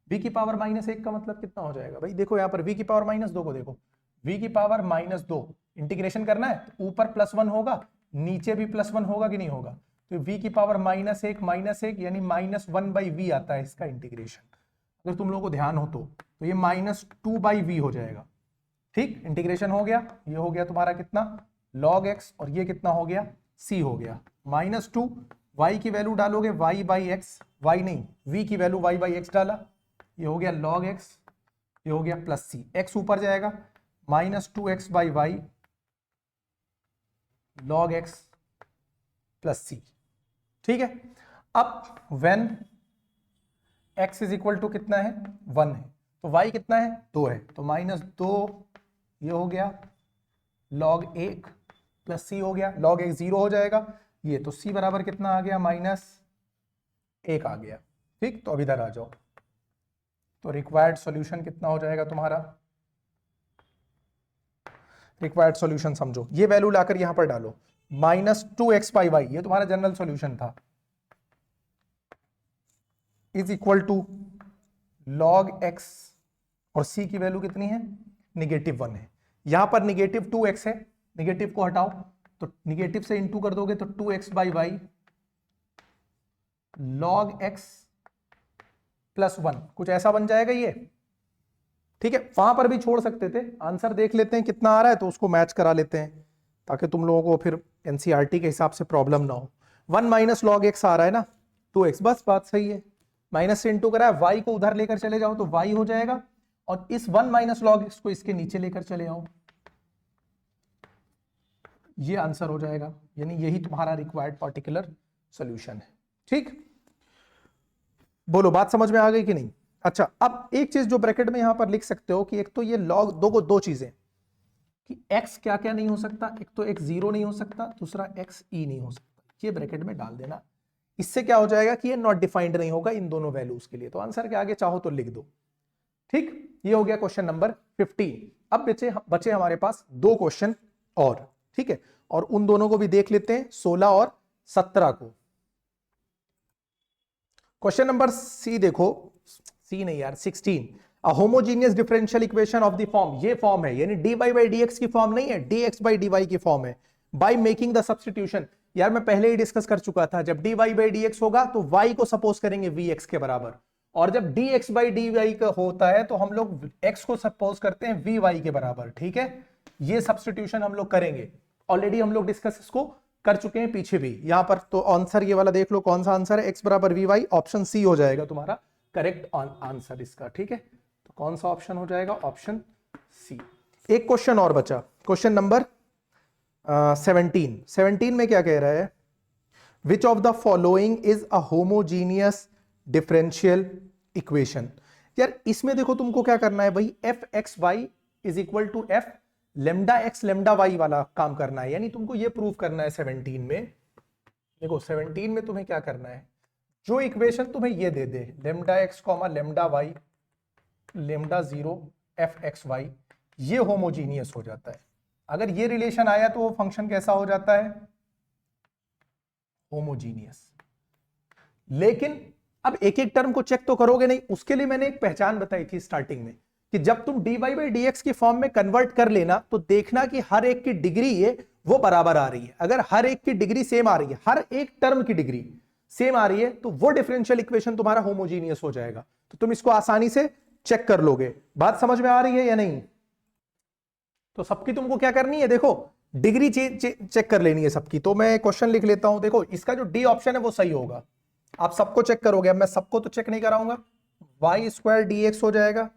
v की पावर -1 का मतलब कितना हो जाएगा भाई, देखो यहाँ पर v की पावर -2 को देखो, v की पावर -2 इंटीग्रेशन करना है तो ऊपर +1 होगा, नीचे भी +1 होगा कि नहीं होगा, तो v की पावर -1 यानी -1/v आता है इसका इंटीग्रेशन। अगर तुम लोगों को ध्यान हो तो ये -2/v हो जाएगा। ठीक, इंटीग्रेशन हो गया, ये हो गया तुम्हारा कितना log x, और ये कितना हो गया c हो गया -2, y की वैल्यू डालोगे y/x, y नहीं v की वैल्यू y/x डाला, ये हो गया log x, ये हो गया +c, x ऊपर जाएगा -2x/y log x + c। ठीक है, अब when x is equal to कितना है 1 है, तो y कितना है 2 है, तो -2 ये हो गया log 1 + c हो गया, log 1 0 हो जाएगा ये, तो c बराबर कितना आ गया -1 आ गया। ठीक, तो अब इधर आ जाओ, तो रिक्वायर्ड सॉल्यूशन कितना हो जाएगा तुम्हारा, रिक्वायर्ड सॉल्यूशन समझो, ये वैल्यू लाकर यहां पर डालो -2x/y, ये तुम्हारा जनरल सॉल्यूशन था, is equal to log x, और c की वैल्यू कितनी है -1 है, यहां पर -2x है, निगेटिव को हटाओ तो निगेटिव से इंटू कर दोगे तो 2x/y log x + 1 कुछ ऐसा बन जाएगा ये। ठीक है, वहां पर भी छोड़ सकते थे, आंसर देख लेते हैं कितना आ रहा है तो उसको मैच करा लेते हैं, ताकि तुम लोगों को फिर एनसीईआरटी के हिसाब से प्रॉब्लम ना हो। 1 - log x आ रहा है ना 2x, बस बात सही है, माइनस से इंटू करा है, y को उधर लेकर चले जाओ तो y हो जाएगा, और इस 1 - log x को इसके नीचे लेकर चले आओ, ये आंसर हो जाएगा, यानी यही तुम्हारा रिक्वायर्ड पार्टिकुलर सॉल्यूशन है। ठीक, बोलो बात समझ में आ गई कि नहीं। अच्छा, अब एक चीज जो ब्रैकेट में यहां पर लिख सकते हो कि एक तो ये log दो चीजें कि x क्या क्या नहीं हो सकता, एक तो x 0 नहीं हो सकता, दूसरा x e नहीं हो सकता, ये ब्रैकेट में डाल देना। इससे क्या हो जाएगा कि ये नॉट डिफाइंड नहीं होगा इन दोनों वैल्यूज के लिए, तो आंसर के आगे चाहो तो लिख दो। ठीक, ये हो गया क्वेश्चन नंबर 15। अब बचे हमारे पास 2 क्वेश्चन और, ठीक है, और उन दोनों को भी देख लेते हैं, 16 और 17 को। क्वेश्चन नंबर सी देखो, सी नहीं यार 16, a homogeneous differential equation of the form, ये फॉर्म है, यानी dy/dx की फॉर्म नहीं है, dx/dy की फॉर्म है, बाय मेकिंग द सब्स्टिट्यूशन। यार मैं पहले ही डिस्कस कर चुका था, जब dy/dx होगा तो y को सपोज करेंगे vx के बराबर, और जब dx/dy का होता है तो हम लोग x को सपोज करते हैं vy के बराबर। ठीक है, ये सब्स्टिट्यूशन हम लोग करेंगे, ऑलरेडी हम लोग डिस्कस इसको कर चुके हैं पीछे भी। यहां पर तो आंसर ये वाला देख लो कौन सा आंसर है, x = vy, ऑप्शन सी हो जाएगा तुम्हारा करेक्ट आंसर इसका। ठीक है, तो कौन सा ऑप्शन हो जाएगा, ऑप्शन सी। एक क्वेश्चन और बचा, क्वेश्चन नंबर 17 में क्या कह रहा है, which of the following is a homogeneous differential equation. यार इसमें देखो तुमको क्या करना है भाई, f(x, y) = f λx λy वाला काम करना है, यानी तुमको ये प्रूव करना है 17 में। देखो 17 में तुम्हें क्या करना है, जो इक्वेशन तुम्हें ये दे दे λx, λy, λ0 f(x, y), ये होमोजीनियस हो जाता है। अगर ये रिलेशन आया तो वो फंक्शन कैसा हो जाता है, होमोजीनियस। लेकिन अब एक एक टर्म को चेक तो करोगे नहीं, उसके लिए मैंने एक पहचान बताई थी स्टार्टिंग में कि जब तुम dy/dx की फॉर्म में कन्वर्ट कर लेना तो देखना कि हर एक की डिग्री ये वो बराबर आ रही है। अगर हर एक की डिग्री सेम आ रही है, हर एक टर्म की डिग्री सेम आ रही है, तो वो डिफरेंशियल इक्वेशन तुम्हारा होमोजीनियस हो जाएगा। तो तुम इसको आसानी से चेक कर लोगे। बात समझ में आ रही है या नहीं। तो सबकी तुमको क्या करनी है, देखो डिग्री चेक कर लेनी है सबकी। तो मैं क्वेश्चन लिख लेता हूं, देखो इसका जो डी ऑप्शन है वो सही होगा, आप सबको चेक करोगे। अब मैं सबको तो चेक नहीं कराऊंगा, y² dx हो जाएगा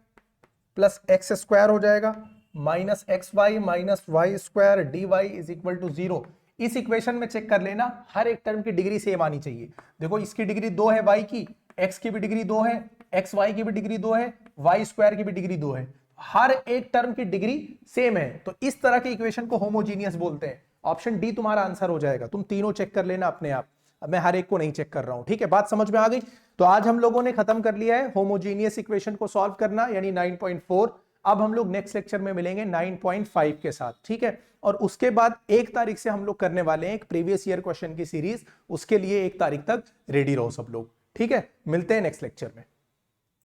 प्लस x² हो जाएगा minus xy minus y² dy = 0। इस इक्वेशन में चेक कर लेना, हर एक टर्म की डिग्री सेम आनी चाहिए। देखो इसकी डिग्री 2 है y की, x की भी डिग्री 2 है, xy की भी डिग्री 2 है, y² की भी डिग्री 2 है, हर एक टर्म की डिग्री सेम है। तो इस तरह के इक्वेशन को होमोजीनियस बोलते हैं। ऑप्शन डी तुम्हारा आंसर हो जाएगा। तुम तीनों चेक कर लेना अपने आप, अब मैं हर एक को नहीं चेक कर रहा हूं, ठीक है, बात समझ में आ गई। तो आज हम लोगों ने खत्म कर लिया है होमोजीनियस इक्वेशन को सॉल्व करना, यानी 9.4। अब हम लोग नेक्स्ट लेक्चर में मिलेंगे 9.5 के साथ, ठीक है। और उसके बाद 1 तारीख से हम लोग करने वाले हैं एक प्रीवियस ईयर क्वेश्चन की सीरीज, उसके लिए 1 तारीख तक रेडी रहो सब लोग, ठीक है। मिलते हैं नेक्स्ट लेक्चर में।